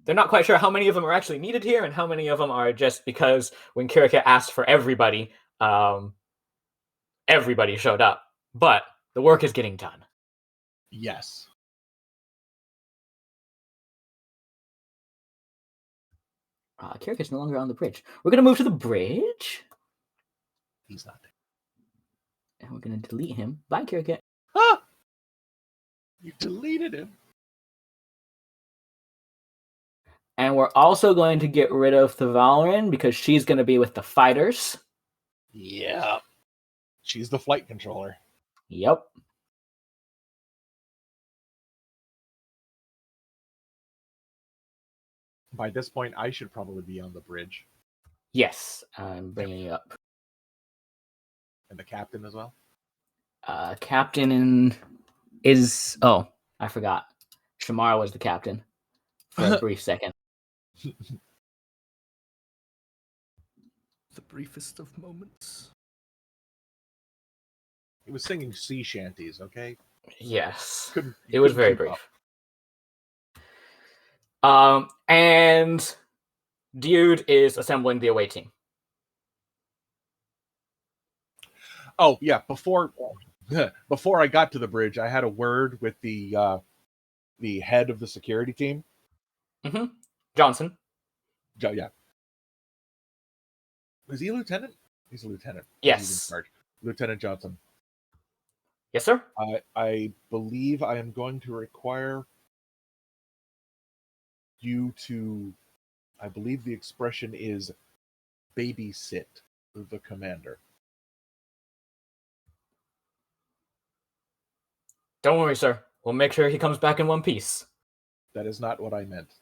They're not quite sure how many of them are actually needed here and how many of them are just because when Kirika asked for everybody, everybody showed up. But the work is getting done. Yes. Kirika's no longer on the bridge. We're going to move to the bridge. He's not there. And we're going to delete him. Bye, Kirika. Ah! You deleted him. And we're also going to get rid of the Valrin because she's going to be with the fighters. Yeah. She's the flight controller. Yep. By this point, I should probably be on the bridge. Yes, I'm bringing you up. And the captain as well? Captain is... Oh, I forgot. Shamar was the captain for a brief second. The briefest of moments. He was singing sea shanties, okay? Yes. Couldn't it was very keep brief. up. And Dyood is assembling the away team. Oh, yeah. Before I got to the bridge, I had a word with the head of the security team. Mm-hmm. Johnson. Yeah. Was he a lieutenant? He's a lieutenant. Yes. He's in charge. Lieutenant Johnson. Yes, sir. I believe I am going to require you to, I believe the expression is babysit the commander. Don't worry, sir. We'll make sure he comes back in one piece. That is not what I meant.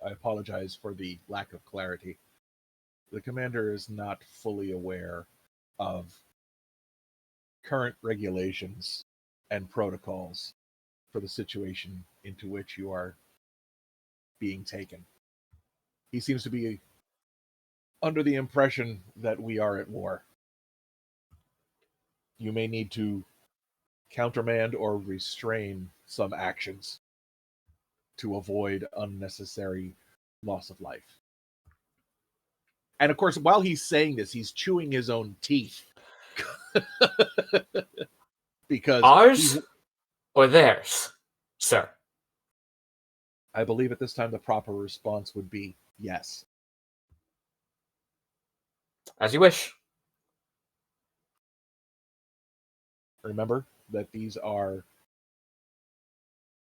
I apologize for the lack of clarity. The commander is not fully aware of current regulations and protocols for the situation into which you are being taken. He seems to be under the impression that we are at war. You may need to countermand or restrain some actions to avoid unnecessary loss of life. And of course, while he's saying this, he's chewing his own teeth. Because ours or theirs, sir? I believe at this time the proper response would be yes. As you wish. Remember that these are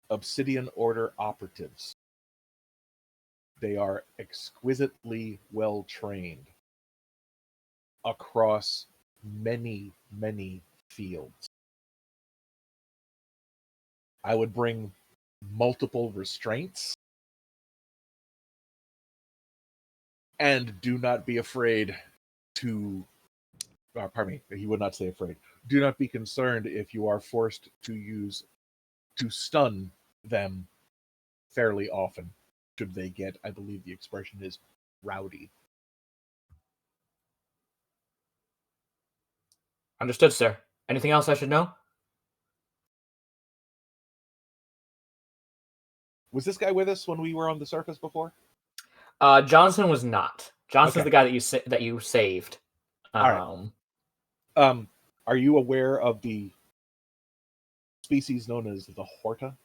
Obsidian Order operatives. They are exquisitely well trained across many, many fields. I would bring multiple restraints. And do not be afraid to... pardon me, he would not say afraid. Do not be concerned if you are forced to stun them fairly often, should they get, I believe the expression is, rowdy. Understood, sir. Anything else I should know? Was this guy with us when we were on the surface before? Johnson was not. Johnson's Okay. the guy that you saved. All right. Are you aware of the species known as the Horta?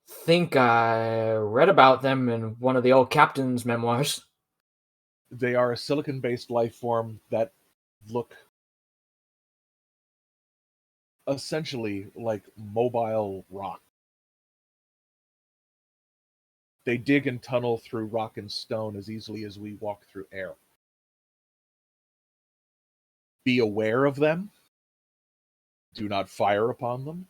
Think I read about them in one of the old captain's memoirs. They are a silicon-based life form that look essentially like mobile rock. They dig and tunnel through rock and stone as easily as we walk through air. Be aware of them. Do not fire upon them.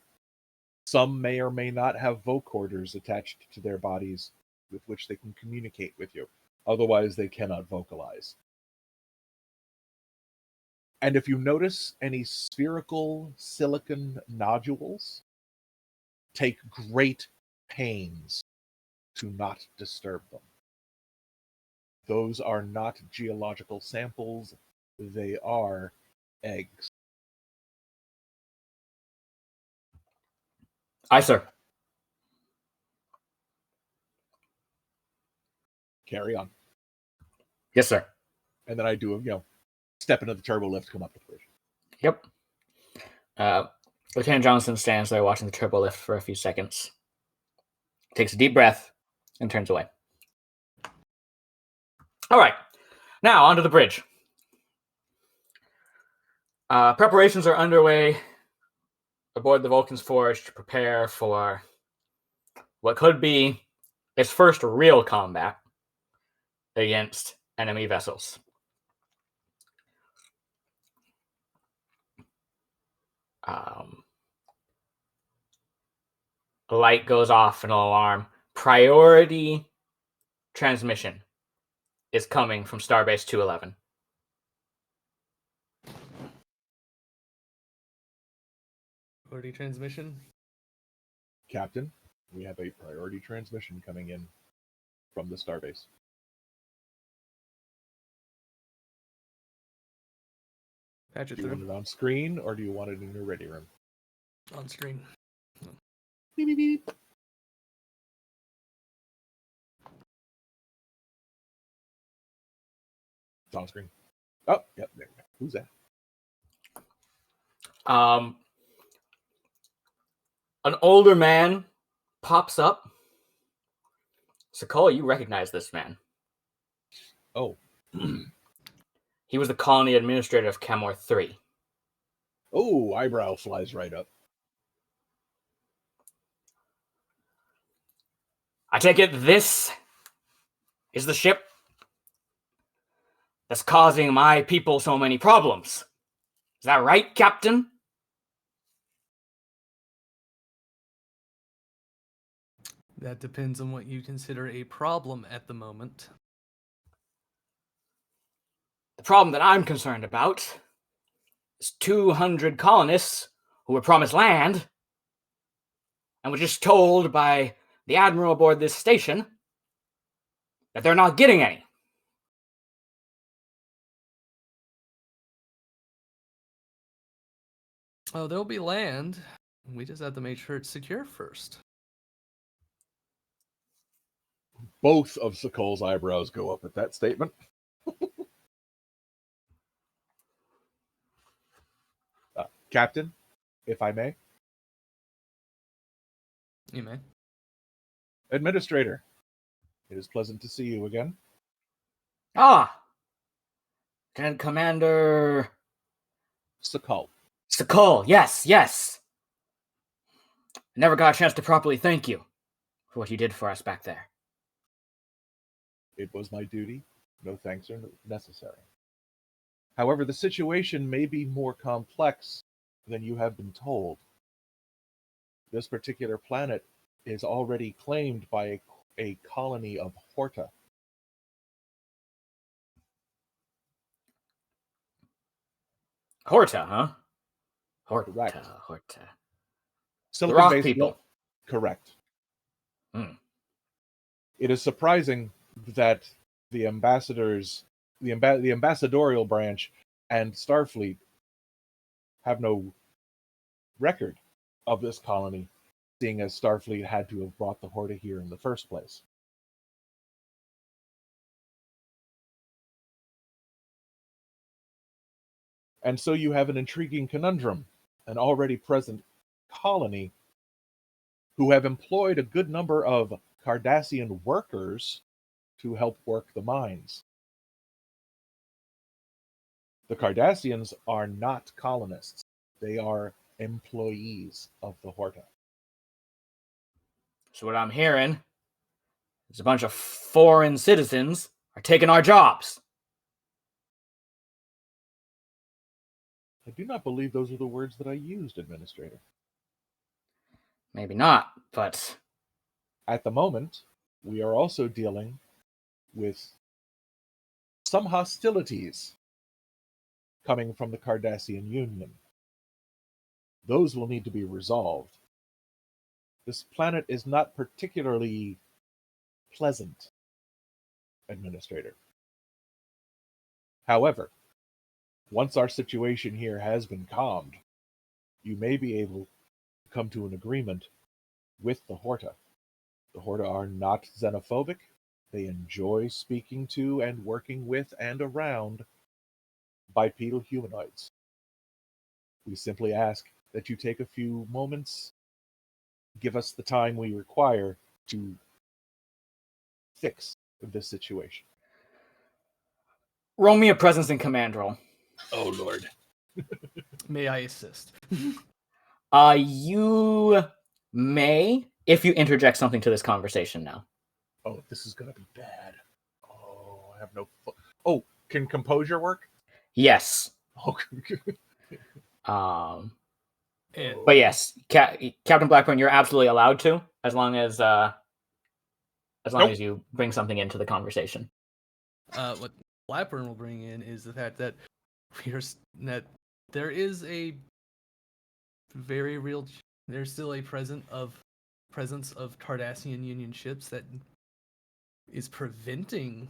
Some may or may not have vocorders attached to their bodies with which they can communicate with you. Otherwise, they cannot vocalize. And if you notice any spherical silicon nodules, take great pains to not disturb them. Those are not geological samples. They are eggs. Aye, sir. Carry on. Yes, sir. And then I do, step into the turbo lift, come up to the bridge. Yep. Lieutenant Johnson stands there watching the turbo lift for a few seconds, takes a deep breath, and turns away. All right. Now, onto the bridge. Preparations are underway aboard the Vulcan's Forge to prepare for what could be its first real combat against enemy vessels. A light goes off, an alarm. Priority transmission is coming from Starbase 211. Priority transmission. Captain, we have a priority transmission coming in from the starbase. Patch it Do you want through. it on screen, or do you want it in your ready room? On screen. Beep, beep, beep. It's on screen. Oh, yep, there we go. Who's that? An older man pops up. Sokola, you recognize this man. Oh. He was the colony administrator of Camor 3. Oh, eyebrow flies right up. I take it this is the ship that's causing my people so many problems. Is that right, Captain? That depends on what you consider a problem at the moment. The problem that I'm concerned about is 200 colonists who were promised land and were just told by the admiral aboard this station that they're not getting any. Oh, there'll be land. We just have to make sure it's secure first. Both of Sokol's eyebrows go up at that statement. Captain, if I may. You may. Administrator, it is pleasant to see you again. Ah! Lieutenant Commander Sokol. Sokol, yes. I never got a chance to properly thank you for what you did for us back there. It was my duty. No thanks are necessary. However, the situation may be more complex than you have been told. This particular planet is already claimed by a colony of Horta. Horta, huh? Correct. Horta. The Silicon rock based people. Correct. Hmm. It is surprising that the ambassadors the ambassadorial branch and Starfleet have no record of this colony, seeing as Starfleet had to have brought the Horta here in the first place. And so you have an intriguing conundrum, an already present colony who have employed a good number of Cardassian workers to help work the mines. The Cardassians are not colonists. They are employees of the Horta. So what I'm hearing is a bunch of foreign citizens are taking our jobs. I do not believe those are the words that I used, Administrator. Maybe not, but At the moment, we are also dealing with some hostilities coming from the Cardassian Union. Those will need to be resolved. This planet is not particularly pleasant, Administrator. However, once our situation here has been calmed, you may be able to come to an agreement with the Horta. The Horta are not xenophobic. They enjoy speaking to and working with and around bipedal humanoids. We simply ask that you take a few moments, give us the time we require to fix this situation. roll me a presence in command roll. Oh, Lord. May I assist? You may, if you interject something to this conversation now. Oh, this is going to be bad. Oh, I have no... Oh, can composure work? Yes. Oh, And But yes, Captain Blackburn, you're absolutely allowed to, as long as Nope. you bring something into the conversation. what Blackburn will bring in is the fact that that there is a very real. There's still a presence of Cardassian Union ships that is preventing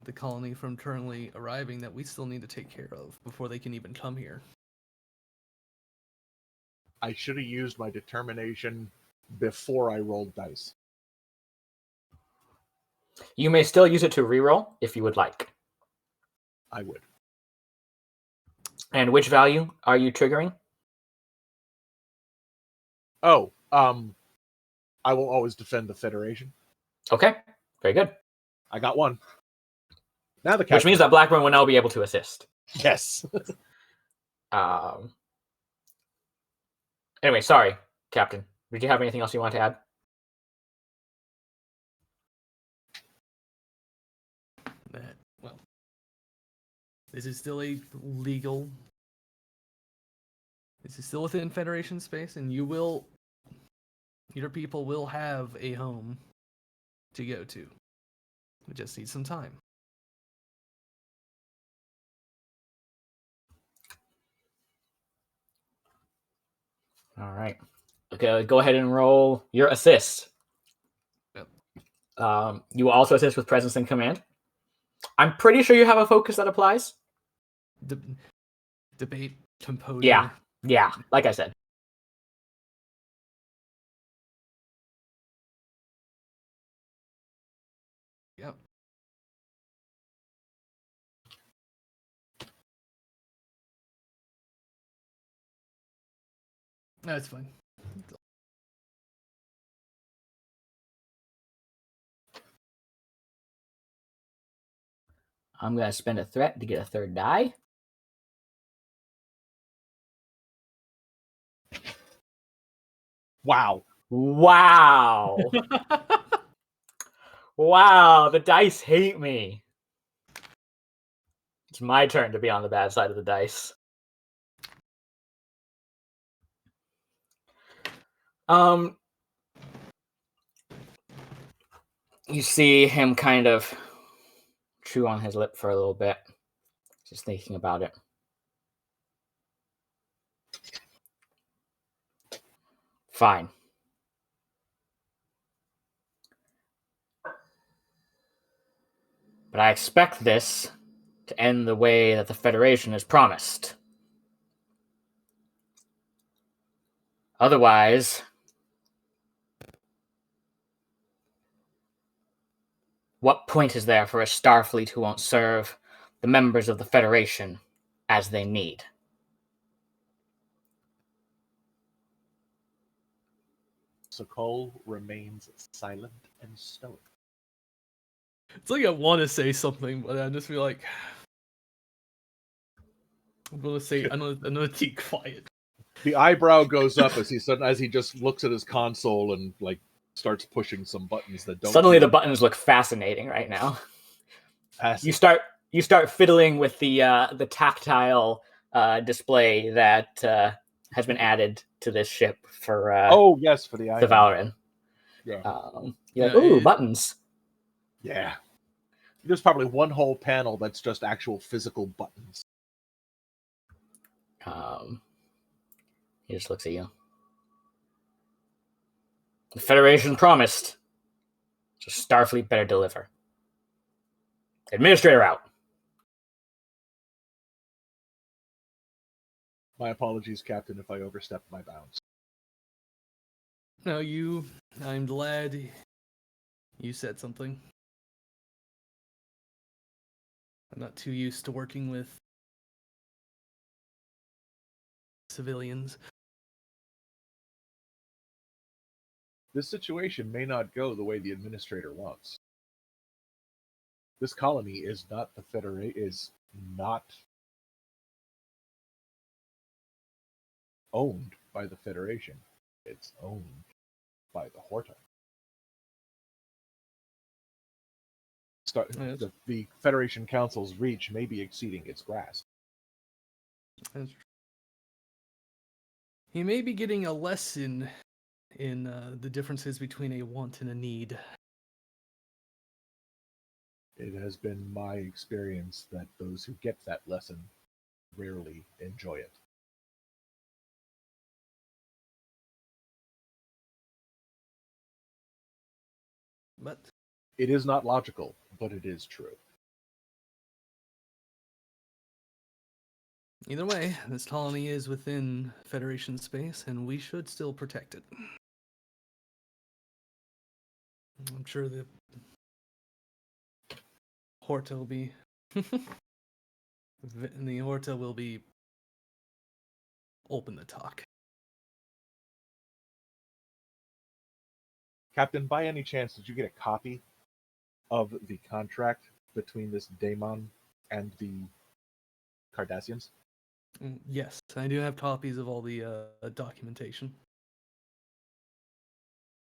the colony from currently arriving that we still need to take care of before they can even come here. I should have used my determination before I rolled dice. You may still use it to reroll if you would like. I would. And which value are you triggering? Oh, I will always defend the Federation. Okay, very good. I got one. Now the Which means that Blackburn will now be able to assist. Yes. Anyway, sorry, Captain. Did you have anything else you want to add? Well, this is still a legal. This is still within Federation space, and your people will have a home to go to. We just need some time. All right. Okay, go ahead and roll your assist. Yep. You will also assist with presence and command. I'm pretty sure you have a focus that applies. Debate, composure. Yeah, like I said. Yep. No, it's fine. I'm going to spend a threat to get a third die. Wow. Wow. Wow, the dice hate me. It's my turn to be on the bad side of the dice. You see him kind of chew on his lip for a little bit, just thinking about it. Fine. But I expect this to end the way that the Federation has promised. Otherwise, what point is there for a Starfleet who won't serve the members of the Federation as they need? Sokol remains silent and stoic. It's like I want to say something, but I just feel like I'm gonna say I'm gonna keep quiet. The eyebrow goes up as he just looks at his console and like starts pushing some buttons that don't. Suddenly, the buttons look fascinating right now. Passive. You start fiddling with the tactile display that has been added to this ship for oh yes, for the Valoran. Yeah. You're like, ooh, buttons. Yeah. There's probably one whole panel that's just actual physical buttons. He just looks at you. The Federation promised, so Starfleet better deliver. Administrator out. My apologies, Captain, if I overstepped my bounds. No, I'm glad you said something. I'm not too used to working with civilians. This situation may not go the way the Administrator wants. This colony is not owned by the Federation. It's owned by the Horta. The Federation Council's reach may be exceeding its grasp. That's true. He may be getting a lesson in the differences between a want and a need. It has been my experience that those who get that lesson rarely enjoy it. But it is not logical, but it is true. Either way, this colony is within Federation space, and we should still protect it. I'm sure the Horta will be... the Horta will be open to talk. Captain, by any chance, did you get a copy of the contract between this daemon and the Cardassians? Yes, I do have copies of all the documentation.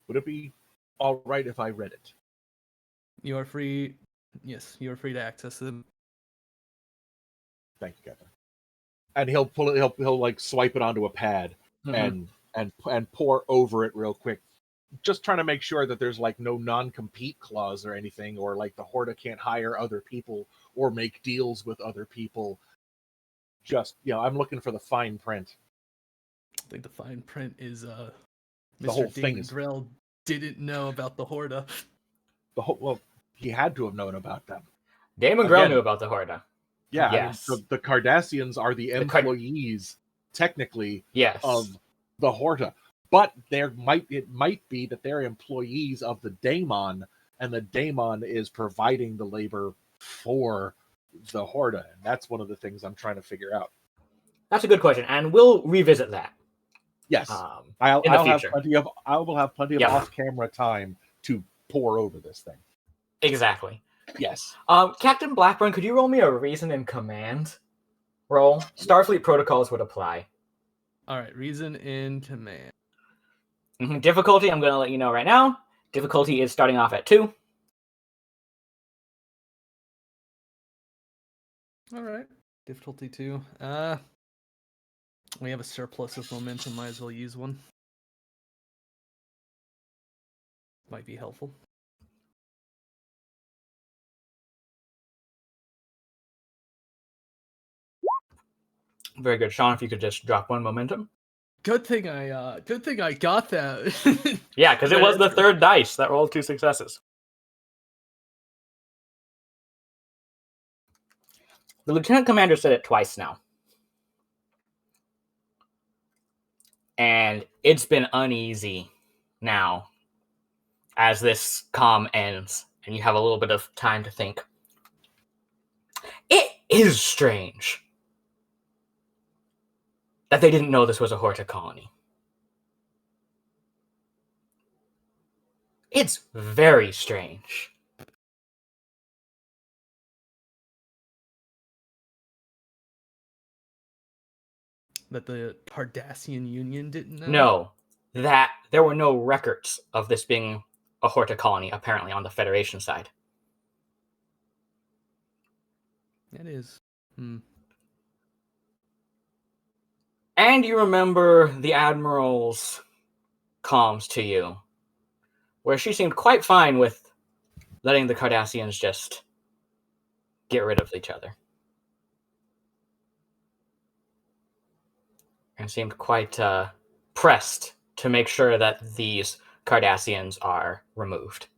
Would it be all right if I read it? You are free. Yes, you are free to access them. Thank you, Captain. And he'll pull it. He'll like swipe it onto a pad and pour over it real quick, just trying to make sure that there's like no non-compete clause or anything, or like the Horta can't hire other people or make deals with other people. Just, I'm looking for the fine print. I think the fine print is the Mr. whole thing Damon is Grell didn't know about the Horta. He had to have known about them. Damon Grell knew about the Horta. Yeah, yes. I mean, the Cardassians are the employees, technically, of the Horta. But it might be that they're employees of the daemon, and the daemon is providing the labor for the Horta, and that's one of the things I'm trying to figure out. That's a good question, and we'll revisit that. Yes, I will have plenty of off-camera time to pour over this thing. Exactly. Yes. Captain Blackburn, could you roll me a reason and command roll? Starfleet protocols would apply. All right, reason in command. Difficulty, I'm going to let you know right now. Difficulty is starting off at 2. All right, difficulty 2. We have a surplus of momentum. Might as well use one. Might be helpful. Very good, Sean. If you could just drop one momentum. Good thing I got that. Yeah, because it was the third dice that rolled 2 successes. The lieutenant commander said it twice now. And it's been uneasy now as this comm ends and you have a little bit of time to think. It is strange that they didn't know this was a Horta colony. It's very strange. That the Cardassian Union didn't know? No, that there were no records of this being a Horta colony, apparently, on the Federation side. That is. And you remember the Admiral's comms to you, where she seemed quite fine with letting the Cardassians just get rid of each other. And seemed quite pressed to make sure that these Cardassians are removed.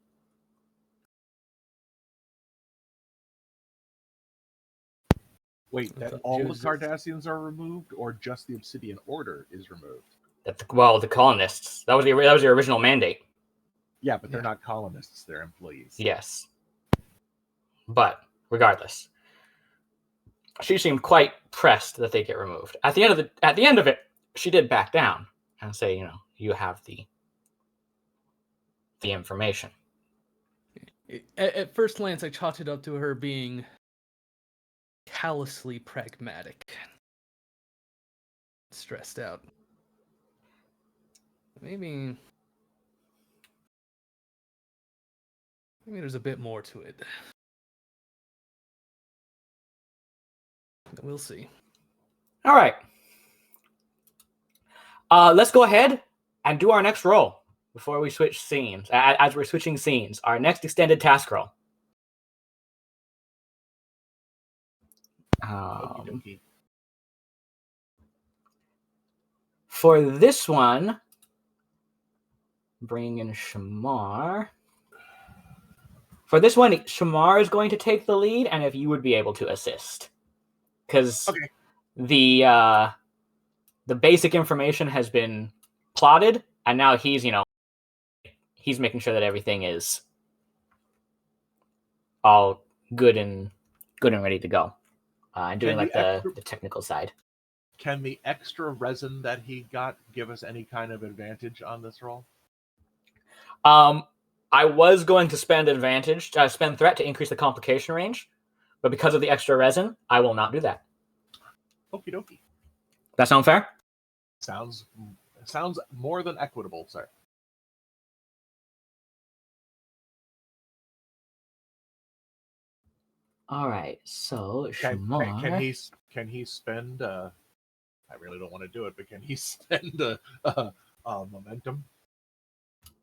Wait, that all the Cardassians are removed, or just the Obsidian Order is removed? The colonists. That was the original mandate. Yeah, but they're not colonists; they're employees. Yes. But regardless, she seemed quite pressed that they get removed. At the end of it, she did back down and say, you have the information. At first glance, I chalked it up to her being callously pragmatic, stressed out. Maybe there's a bit more to it. We'll see. All right. Let's go ahead and do our next roll before we switch scenes. As we're switching scenes, our next extended task roll. For this one, bringing in Shamar. For this one, Shamar is going to take the lead, and if you would be able to assist. Because the basic information has been plotted, and now he's making sure that everything is all good and ready to go. And doing the technical side. Can the extra resin that he got give us any kind of advantage on this roll? I was going to spend spend threat to increase the complication range, but because of the extra resin, I will not do that. Okie dokie. That sound fair? Sounds more than equitable, sir. All right, so Can he spend? I really don't want to do it, but can he spend a momentum?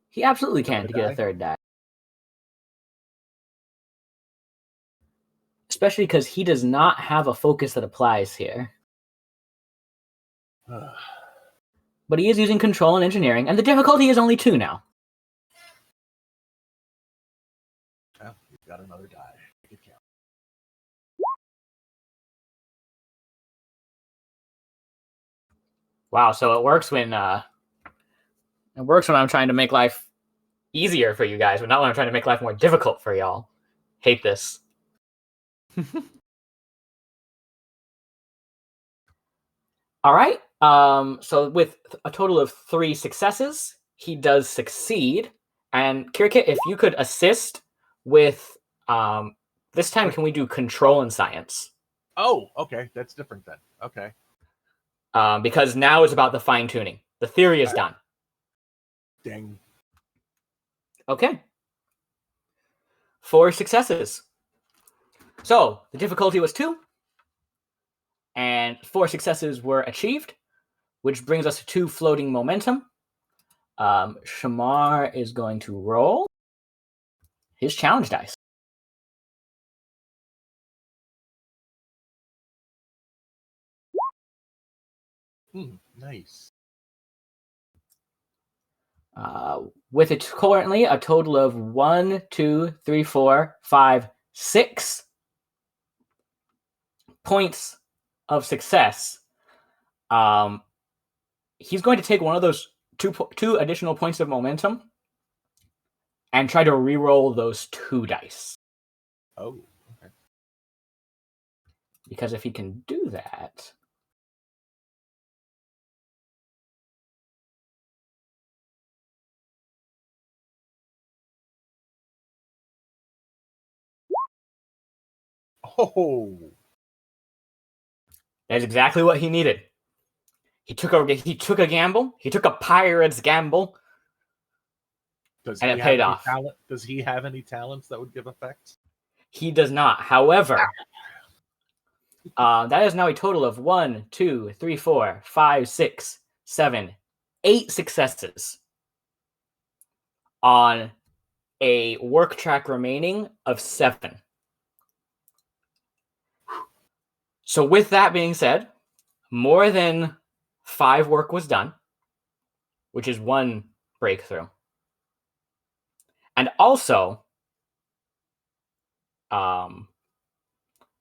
He absolutely can to get a third die, especially because he does not have a focus that applies here. But he is using control and engineering, and the difficulty is only 2 now. Well, he's got another die. Make it count. Wow, so it works when I'm trying to make life easier for you guys, but not when I'm trying to make life more difficult for y'all. Hate this. All right. So with a total of 3 successes, he does succeed. And Kirikit, if you could assist with this time, can we do control and science? Oh, okay, that's different then. Okay. Because now it's about the fine tuning. The theory is done. Dang. Okay. 4 successes. So the difficulty was 2. And 4 successes were achieved, which brings us to 2 floating momentum. Shamar is going to roll his challenge dice. Nice. With it currently a total of 1, 2, 3, 4, 5, 6 points of success, he's going to take one of those two additional points of momentum and try to re-roll those 2 dice. Oh, okay. Because if he can do that... Oh, That's exactly what he needed. He took a gamble. He took a pirate's gamble. And it paid off. Does he have any talents that would give effect? He does not. However, that is now a total of 1, 2, 3, 4, 5, 6, 7, 8 successes on a work track remaining of 7. So with that being said, more than 5 work was done, which is 1 breakthrough. And also, the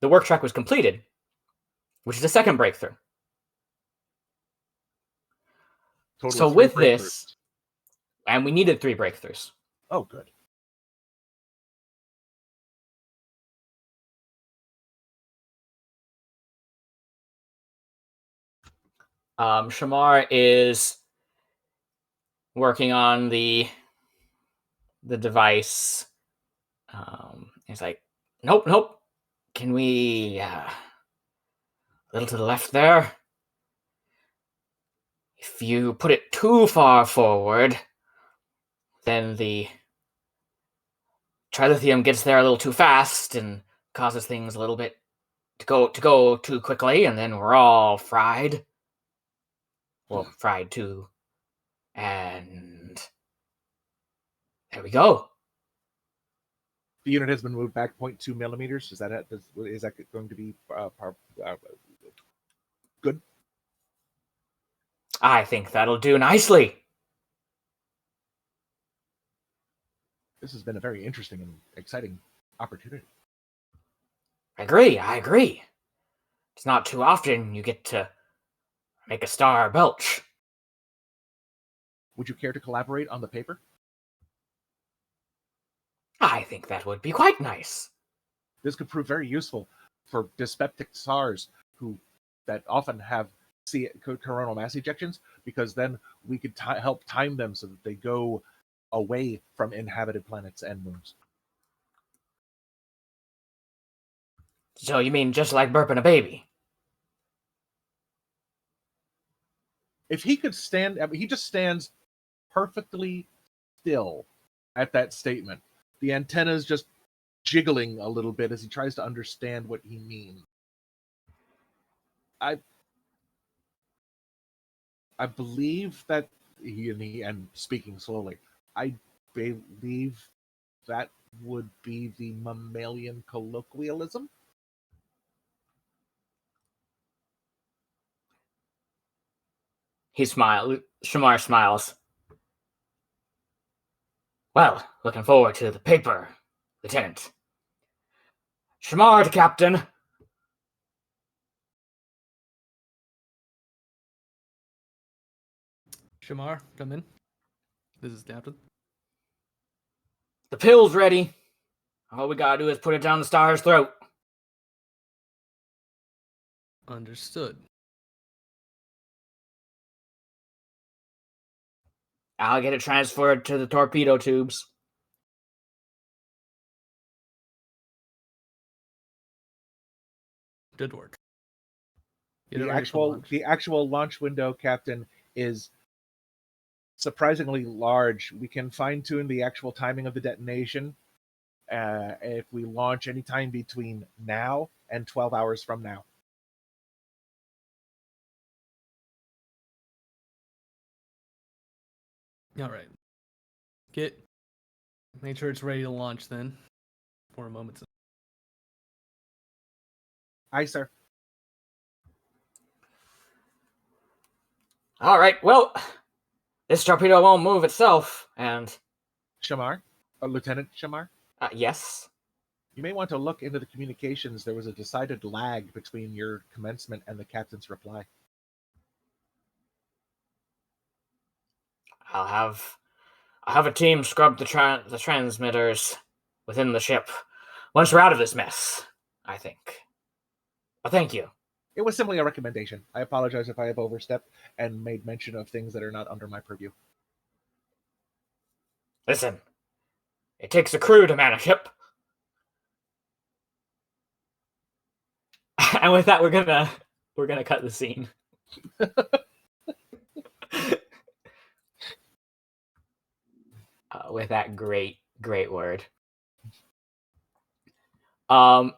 work track was completed, which is a 2nd breakthrough. So with this, and we needed 3 breakthroughs. Oh, good. Shamar is working on the device. He's like, nope. Can we a little to the left there? If you put it too far forward, then the trilithium gets there a little too fast and causes things a little bit to go too quickly, and then we're all fried. Well, fried too. And there we go. The unit has been moved back 0.2 millimeters. Is that going to be good? I think that'll do nicely. This has been a very interesting and exciting opportunity. I agree. It's not too often you get to make a star belch. Would you care to collaborate on the paper? I think that would be quite nice. This could prove very useful for dyspeptic SARS that often have coronal mass ejections, because then we could help time them so that they go away from inhabited planets and moons. So you mean just like burping a baby? If he could stand, he just stands perfectly still at that statement. The antenna's just jiggling a little bit as he tries to understand what he means. I believe that and speaking slowly, I believe that would be the mammalian colloquialism. Shamar smiles. Well, looking forward to the paper, Lieutenant. Shamar to Captain. Shamar, come in. This is Captain. The pill's ready. All we gotta do is put it down the star's throat. Understood. I'll get it transferred to the torpedo tubes. Good work. The actual launch window, Captain, is surprisingly large. We can fine-tune the actual timing of the detonation if we launch any time between now and 12 hours from now. All right. Make sure it's ready to launch then. For a moment. Aye, sir. All right, well, this torpedo won't move itself, and... Shamar? Lieutenant Shamar? Yes? You may want to look into the communications. There was a decided lag between your commencement and the captain's reply. I'll have a team scrub the transmitters within the ship once we're out of this mess, I think. But thank you. It was simply a recommendation. I apologize if I have overstepped and made mention of things that are not under my purview. Listen, it takes a crew to man a ship. And with that, we're gonna cut the scene. With that great word. We're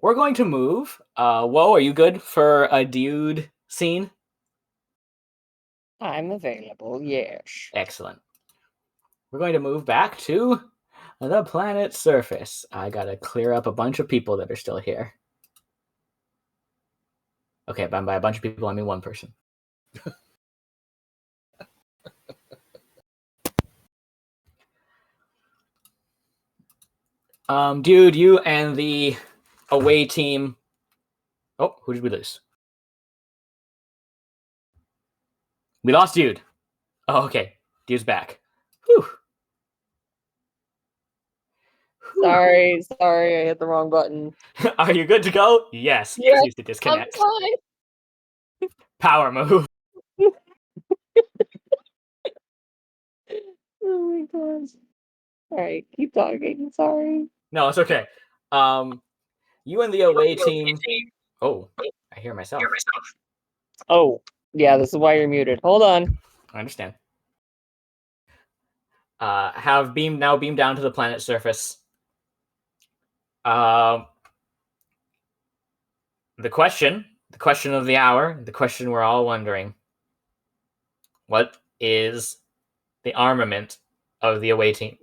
going to move. Whoa, are you good for a Dyood scene? I'm available, yes. Excellent. We're going to move back to the planet's surface. I gotta clear up a bunch of people that are still here. Okay, by a bunch of people, I mean one person. Dude, you and the away team. Oh, who did we lose? We lost Dude. Oh, okay. Dude's back. Whew. Sorry, I hit the wrong button. Are you good to go? Yes. Yes, Use the disconnect. I'm fine. Power move. Oh my gosh. Alright, keep talking. Sorry. No, it's okay. You and the away team. Oh, I hear myself. Oh, yeah, this is why you're muted. Hold on. I understand. Have beamed down to the planet's surface. The question of the hour, the question we're all wondering: what is the armament of the away team?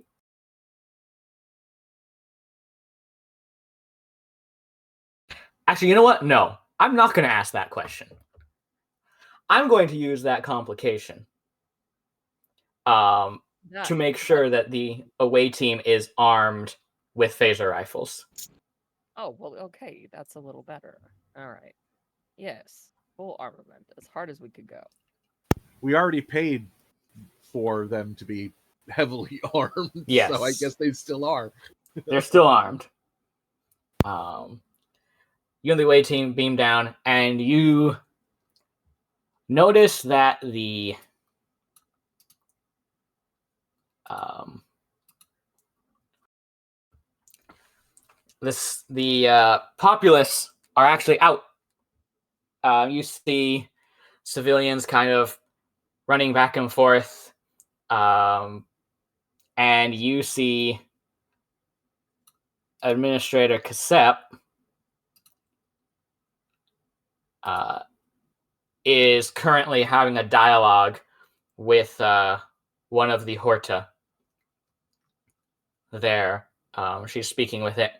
Actually, you know what? No, I'm not going to ask that question. I'm going to use that complication to make sure that the away team is armed with phaser rifles. Oh, well, okay. That's a little better. Alright. Yes. Full armament. As hard as we could go. We already paid for them to be heavily armed, Yes. so I guess they still are. They're still armed. You and the away team beam down, and you notice that the populace are actually out. You see civilians kind of running back and forth, and you see Administrator Cassep is currently having a dialogue with one of the Horta there. She's speaking with it.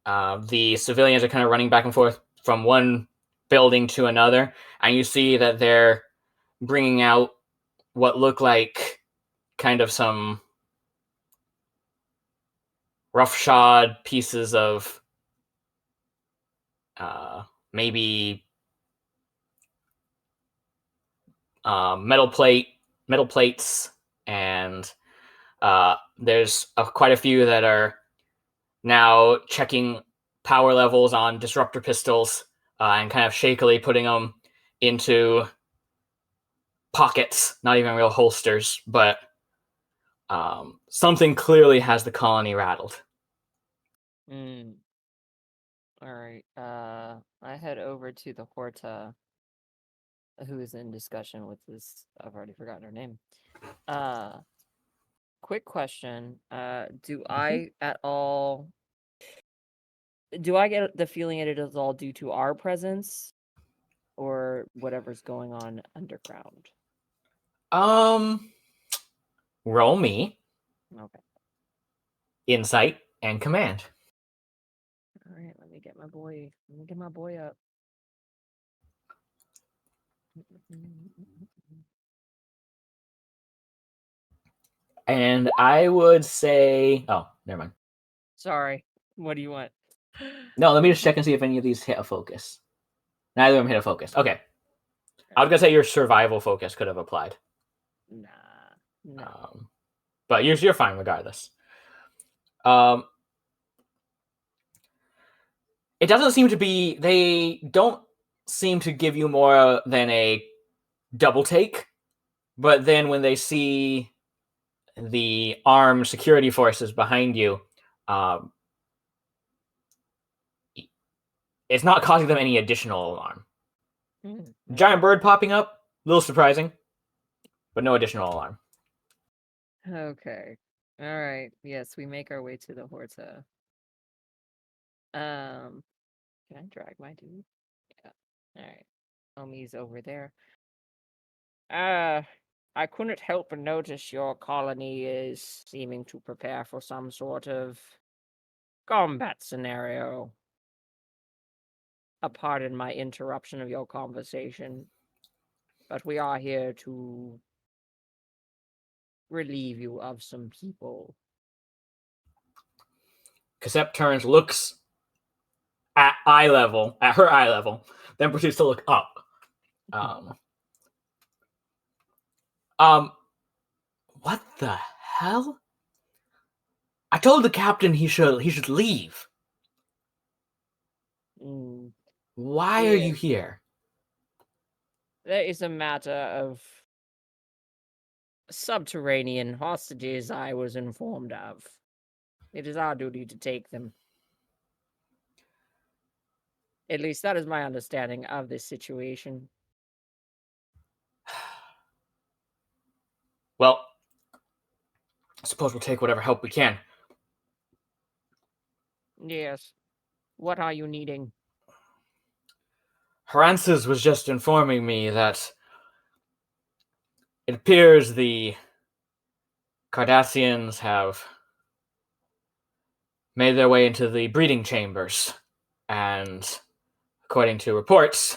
The civilians are kind of running back and forth from one building to another, and you see that they're bringing out what look like kind of some roughshod pieces of maybe metal plates, and there's quite a few that are now checking power levels on disruptor pistols and kind of shakily putting them into pockets, not even real holsters, but something clearly has the colony rattled. Alright, I head over to the Horta, who is in discussion with this. I've already forgotten her name. Quick question. Do I at all... Do I get the feeling that it is all due to our presence? Or whatever's going on underground? Roll me Okay. insight and command. Alright, let me get my boy up. And I would say, oh, never mind. Sorry. What do you want? No, let me just check and see if any of these hit a focus. Neither of them hit a focus. Okay. I was gonna say your survival focus could have applied. Nah, no. But you're fine regardless. It doesn't seem to be. They don't seem to give you more than a double take. But then when they see the armed security forces behind you, it's not causing them any additional alarm. Giant bird popping up, a little surprising, but no additional alarm. Okay. All right. Yes, we make our way to the Horta. Can I drag my dude? Yeah. All right. Homie's over there. I couldn't help but notice your colony is seeming to prepare for some sort of combat scenario. Pardon my interruption of your conversation, but we are here to relieve you of some people. Cassette turns, looks at her eye level, then proceeds to look up. What the hell? I told the captain he should leave. Why are you here? There is a matter of subterranean hostages I was informed of. It is our duty to take them. At least that is my understanding of this situation. Well, I suppose we'll take whatever help we can. Yes. What are you needing? Francis was just informing me that it appears the Cardassians have made their way into the breeding chambers, and according to reports,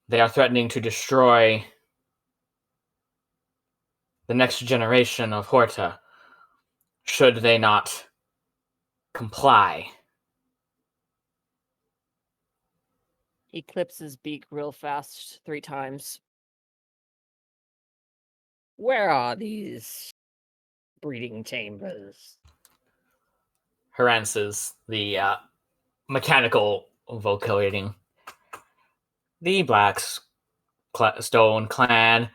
they are threatening to destroy the next generation of Horta should they not comply. He clips his beak real fast 3 times. Where are these breeding chambers? Harances, the mechanical vocalating. The Blackstone clan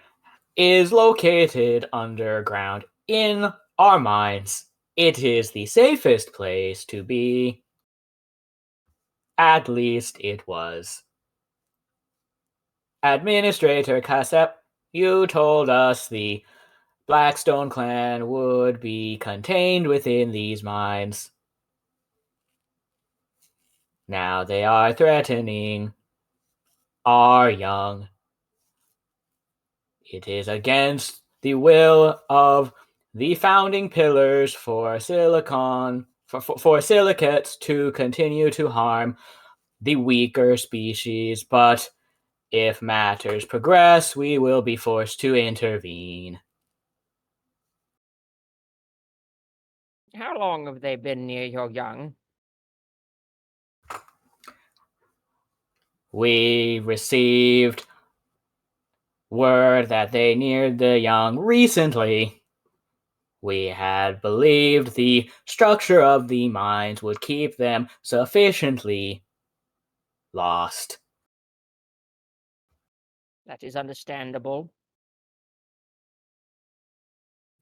is located underground. In our minds, it is the safest place to be. At least it was. Administrator Cassep, you told us the Blackstone clan would be contained within these mines. Now they are threatening our young. It is against the will of the founding pillars for silicates to continue to harm the weaker species, but if matters progress, we will be forced to intervene. How long have they been near your young? We received word that they neared the young recently. We had believed the structure of the mines would keep them sufficiently lost. That is understandable.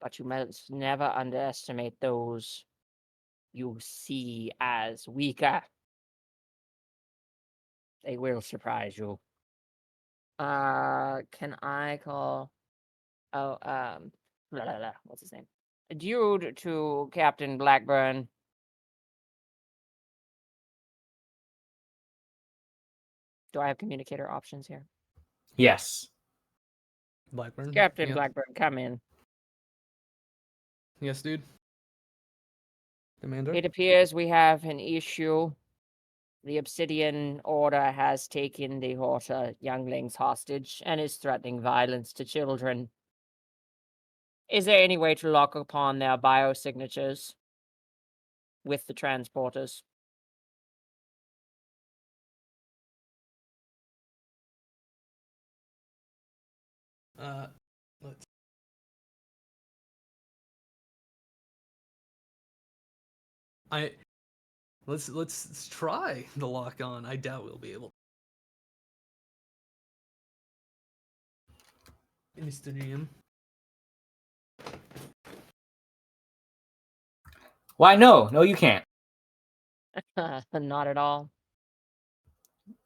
But you must never underestimate those you see as weaker. They will surprise you. Can I call? What's his name? Dyood to Captain Blackburn. Do I have communicator options here? Yes. Blackburn. Captain Yeah. Blackburn, come in. Yes, dude. Commander. It appears we have an issue. The Obsidian Order has taken the Horta younglings hostage and is threatening violence to children. Is there any way to lock upon their biosignatures? with the transporters. Let's. Let's try the lock on. I doubt we'll be able. Mr. GM. Why, no, you can't. Not at all.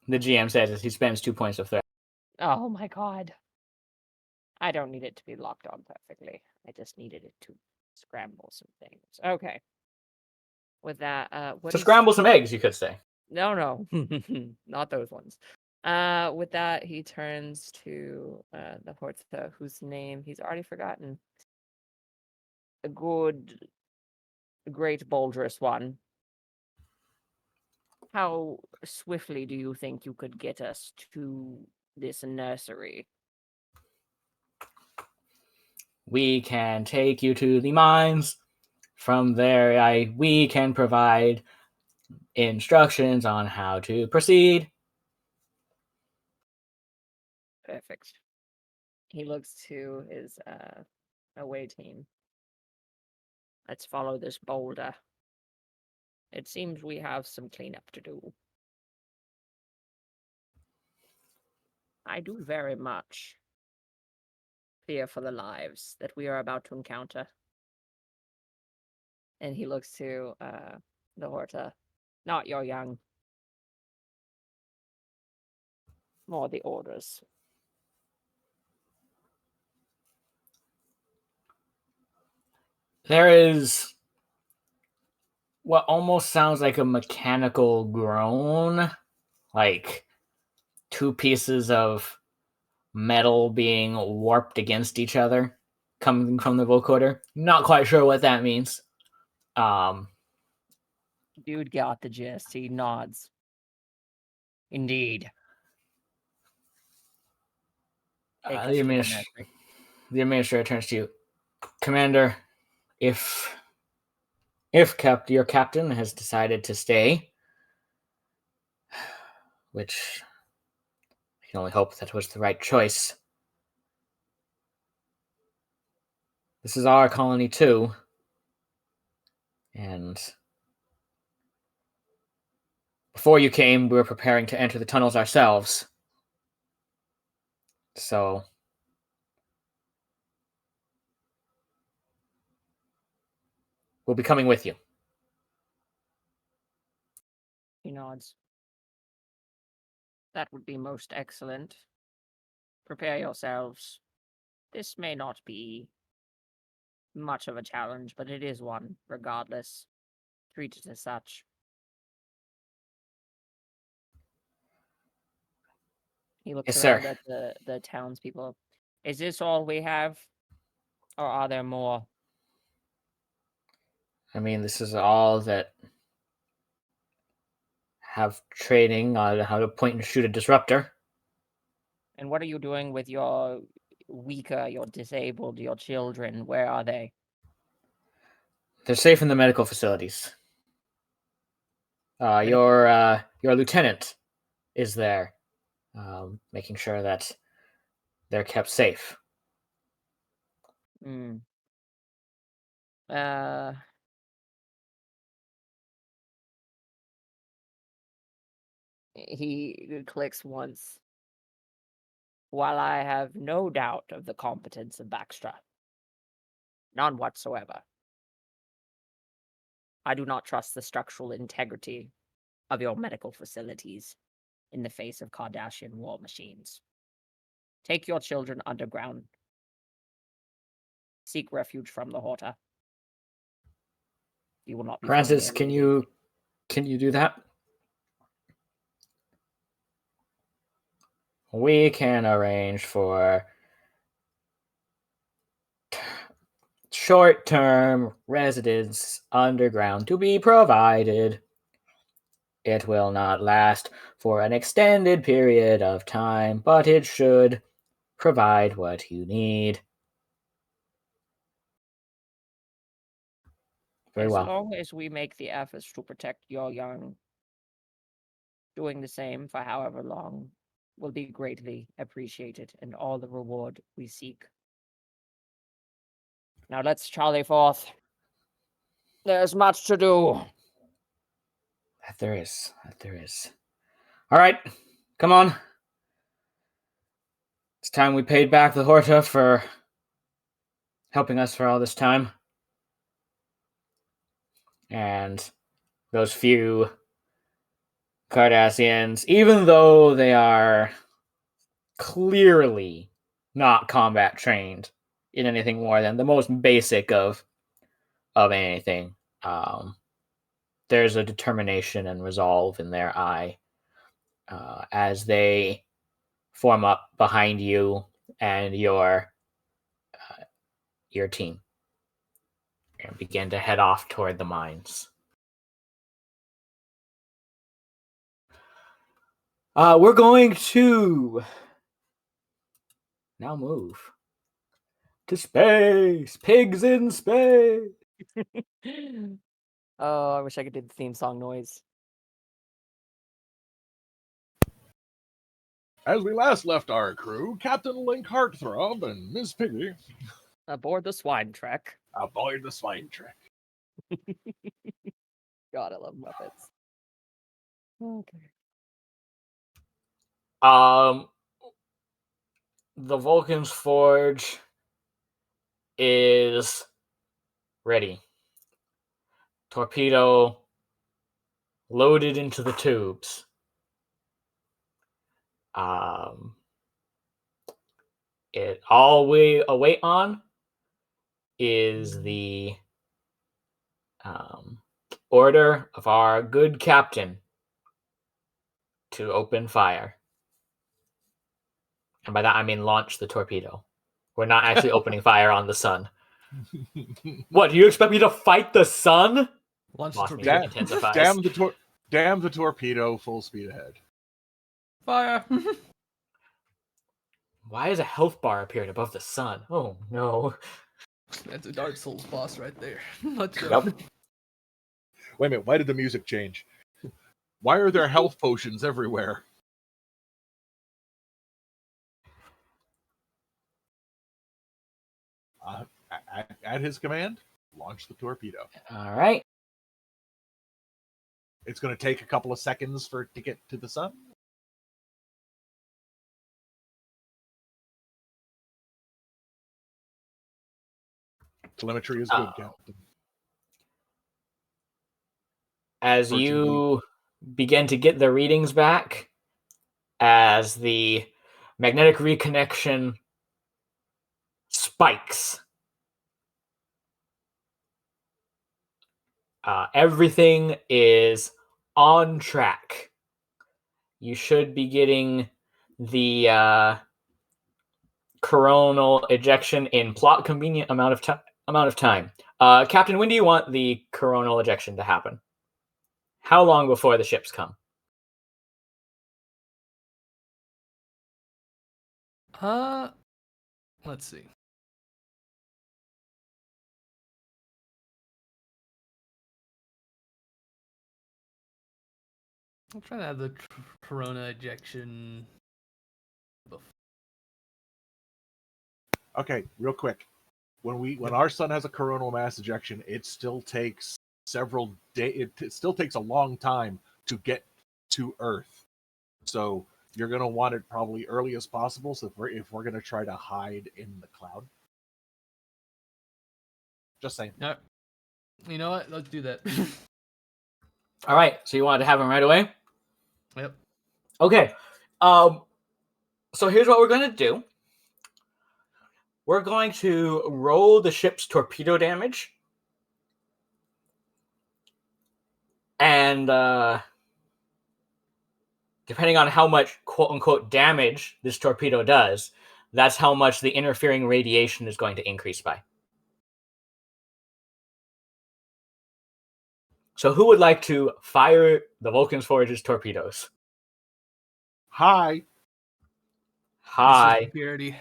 The GM says as he spends 2 points of threat. Oh my god. I don't need it to be locked on perfectly. I just needed it to scramble some things. Okay. With that, what To is... scramble some eggs, you could say. No. Not those ones. With that, he turns to the Horta, whose name he's already forgotten. A good, great, bulgerous one. How swiftly do you think you could get us to this nursery? We can take you to the mines. From there, we can provide instructions on how to proceed. Perfect. He looks to his away team. Let's follow this boulder. It seems we have some cleanup to do. I do very much fear for the lives that we are about to encounter. And he looks to the Horta. Not your young. More the orders. There is what almost sounds like a mechanical groan, like 2 pieces of metal being warped against each other coming from the vocoder. Not quite sure what that means. Dude got the gist. He nods. Indeed. Take us The to the nursery. administrator turns to you. Commander, if your captain has decided to stay, which I can only hope that was the right choice. This is our colony too, and before you came, we were preparing to enter the tunnels ourselves. So we'll be coming with you. He nods. That would be most excellent. Prepare yourselves. This may not be much of a challenge, but it is one, regardless. Treat it as such. He looks Yes, around sir. at the townspeople. Is this all we have? Or are there more? I mean, this is all that have training on how to point and shoot a disruptor. And what are you doing with your weaker, your disabled, your children? Where are they? They're safe in the medical facilities. Your lieutenant is there, making sure that they're kept safe. Hmm. He clicks once. While I have no doubt of the competence of Baxtra, none whatsoever, I do not trust the structural integrity of your medical facilities in the face of Cardassian war machines. Take your children underground. Seek refuge from the Horta. You will not be Francis, found can you do that? We can arrange for short-term residence underground to be provided. It will not last for an extended period of time, but it should provide what you need. Very as well. long as we make the efforts to protect your young, doing the same for however long will be greatly appreciated, and all the reward we seek. Now let's Charlie forth. There's much to do. That there is. That there is. All right. Come on. It's time we paid back the Horta for helping us for all this time. And those few Cardassians, even though they are clearly not combat trained in anything more than the most basic of anything, there's a determination and resolve in their eye as they form up behind you and your team and begin to head off toward the mines. We're going to now move to space. Pigs in space. Oh, I wish I could do the theme song noise. As we last left our crew, Captain Link Heartthrob and Miss Piggy Aboard the swine trek. aboard the swine trek. God, I love Muppets. Okay. The Vulcan's forge is ready. Torpedo loaded into the tubes. It all we await on is the order of our good captain to open fire. And by that I mean launch the torpedo. We're not actually opening fire on the sun. What, do you expect me to fight the sun? Launch the Lost me. torpedo. Intensifies. Damn the torpedo, full speed ahead. Fire. Why is a health bar appearing above the sun? Oh no. That's a Dark Souls boss right there. Let's go. Yep. Wait a minute, why did the music change? Why are there health potions everywhere? At his command, launch the torpedo. All right. It's going to take a couple of seconds for it to get to the sun. Telemetry is good, Captain. As Virgin you begin to get the readings back, as the magnetic reconnection spikes, everything is on track. You should be getting the coronal ejection in plot convenient amount of time. Captain, when do you want the coronal ejection to happen? How long before the ships come? Let's see. I'm trying to have the corona ejection. Okay, real quick. When our sun has a coronal mass ejection, it still takes several days. It still takes a long time to get to Earth. So you're gonna want it probably early as possible. So if we're gonna try to hide in the cloud, just saying. No. You know what? Let's do that. All right. So you wanted to have them right away? Yep. Okay. So here's what we're going to do. We're going to roll the ship's torpedo damage. And depending on how much quote-unquote damage this torpedo does, that's how much the interfering radiation is going to increase by. So who would like to fire the Vulcan's Forge's torpedoes? Hi. Hi. Security.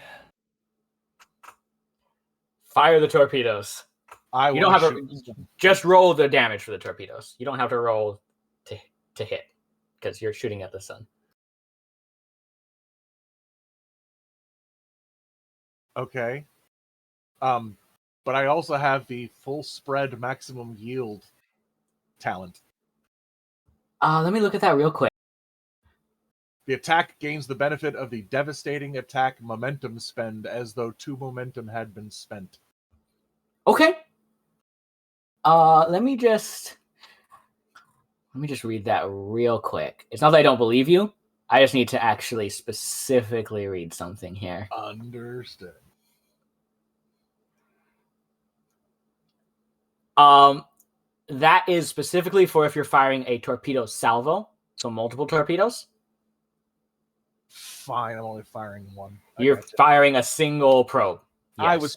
Fire the torpedoes. I You don't want have to to shoot. just roll the damage for the torpedoes. You don't have to roll to hit because you're shooting at the sun. Okay. But I also have the full spread maximum yield talent. Let me look at that real quick. The attack gains the benefit of the devastating attack momentum spend as though 2 momentum had been spent. Okay. Let me just read that real quick. It's not that I don't believe you. I just need to actually specifically read something here. Understood. That is specifically for if you're firing a torpedo salvo, so multiple torpedoes. Fine, I'm only firing 1. You're firing a single probe. Yes. I was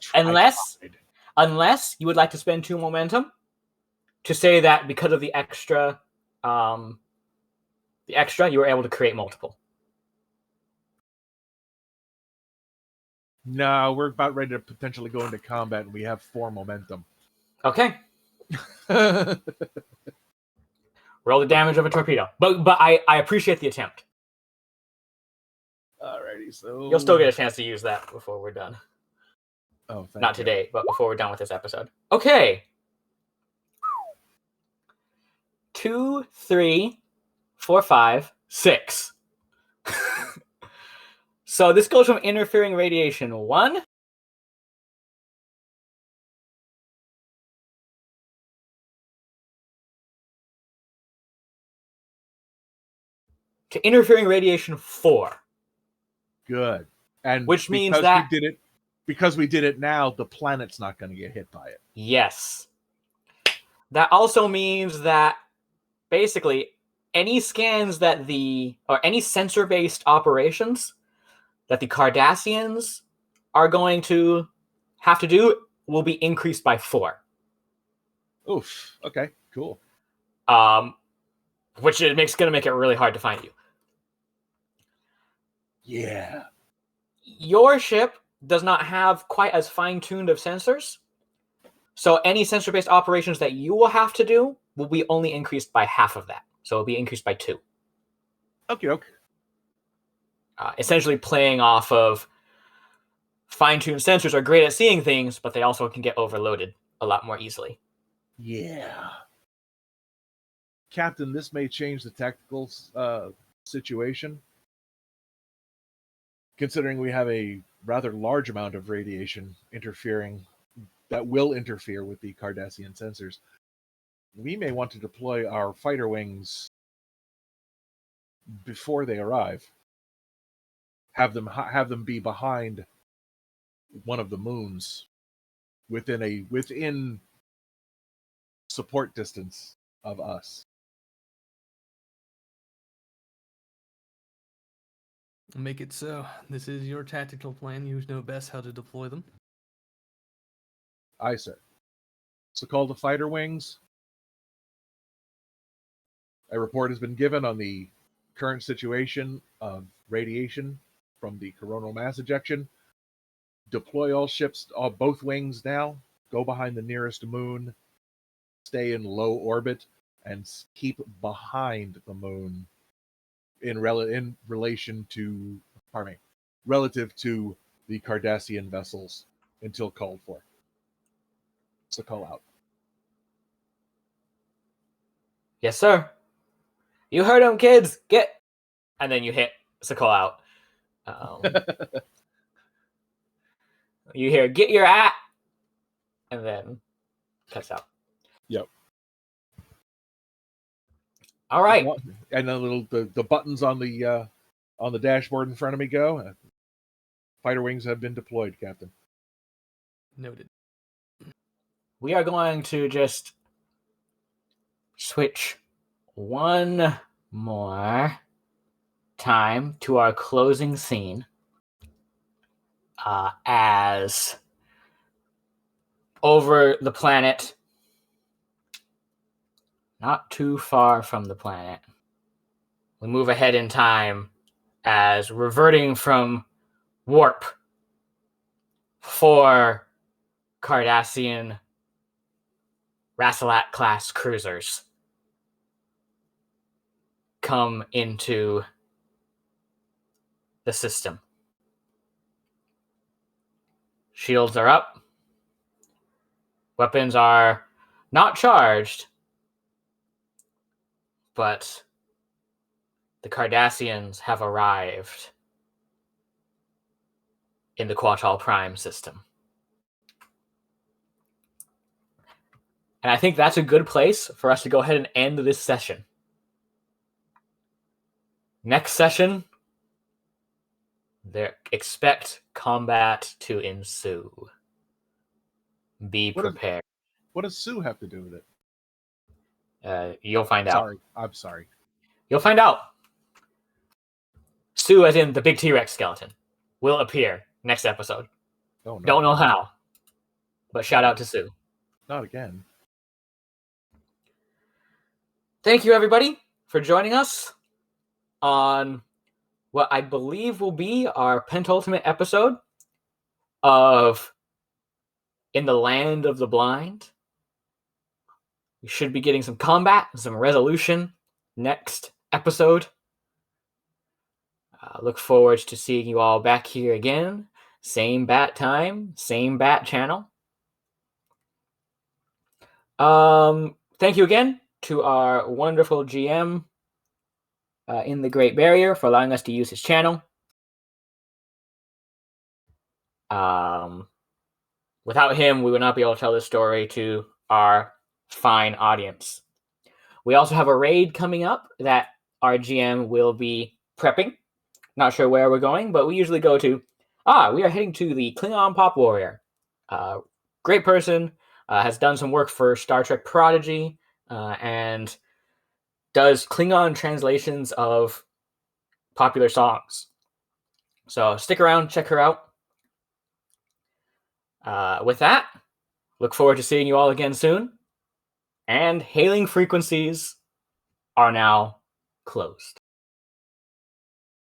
unless you would like to spend 2 momentum to say that because of the extra you were able to create multiple. No, we're about ready to potentially go into combat, and we have 4 momentum. Okay. Roll the damage of a torpedo. But I appreciate the attempt. Alrighty, so You'll still get a chance to use that before we're done. Oh, thank Not you. today, but before we're done with this episode. Okay. 2, 3, 4, 5, 6. So this goes from interfering radiation 1 to interfering radiation 4. Good. And Which means because that we did it now, the planet's not going to get hit by it. yes. That also means that basically any scans that any sensor-based operations that the Cardassians are going to have to do will be increased by 4. Oof. Okay, cool. Which going to make it really hard to find you. Yeah. Your ship does not have quite as fine-tuned of sensors. So any sensor-based operations that you will have to do will be only increased by half of that. So it'll be increased by 2. Okay. Essentially playing off of fine-tuned sensors are great at seeing things, but they also can get overloaded a lot more easily. Yeah. Captain, this may change the tactical situation. Considering we have a rather large amount of radiation that will interfere with the Cardassian sensors, we may want to deploy our fighter wings before they arrive. Have them be behind one of the moons within support distance of us. Make it so. This is your tactical plan. You know best how to deploy them. Aye, sir. So call the fighter wings. A report has been given on the current situation of radiation from the coronal mass ejection. Deploy all ships, both wings now. Go behind the nearest moon. Stay in low orbit and keep behind the moon relative to the Cardassian vessels until called for. So call out. Yes, sir. You heard him, kids. Get, and then you hit to call out. You hear "get your at," and then cuts out. Yep. All right. And then the buttons on the dashboard in front of me go. Fighter wings have been deployed, Captain. Noted. We are going to just switch one more time to our closing scene as over the planet, not too far from the planet, we move ahead in time as reverting from warp 4 Cardassian Rassalat-class cruisers come into the system. Shields are up. Weapons are not charged, but the Cardassians have arrived in the Quatral Prime system. And I think that's a good place for us to go ahead and end this session. Next session, expect combat to ensue. Be prepared. What does Sue have to do with it? You'll find out. Sorry, I'm sorry. You'll find out. Sue, as in the big T-Rex skeleton, will appear next episode. Oh, no. Don't know how, but shout out to Sue. Not again. Thank you, everybody, for joining us on what I believe will be our penultimate episode of In the Land of the Blind. We should be getting some combat and some resolution next episode. Look forward to seeing you all back here again. Same bat time, same bat channel. Thank you again to our wonderful GM in the Great Barrier for allowing us to use his channel. Without him, we would not be able to tell this story to our fine audience. We also have a raid coming up that our GM will be prepping. Not sure where we're going, but we usually go to... we are heading to the Klingon Pop Warrior. Great person, has done some work for Star Trek Prodigy, and does Klingon translations of popular songs. So stick around, check her out. With that, look forward to seeing you all again soon. And hailing frequencies are now closed.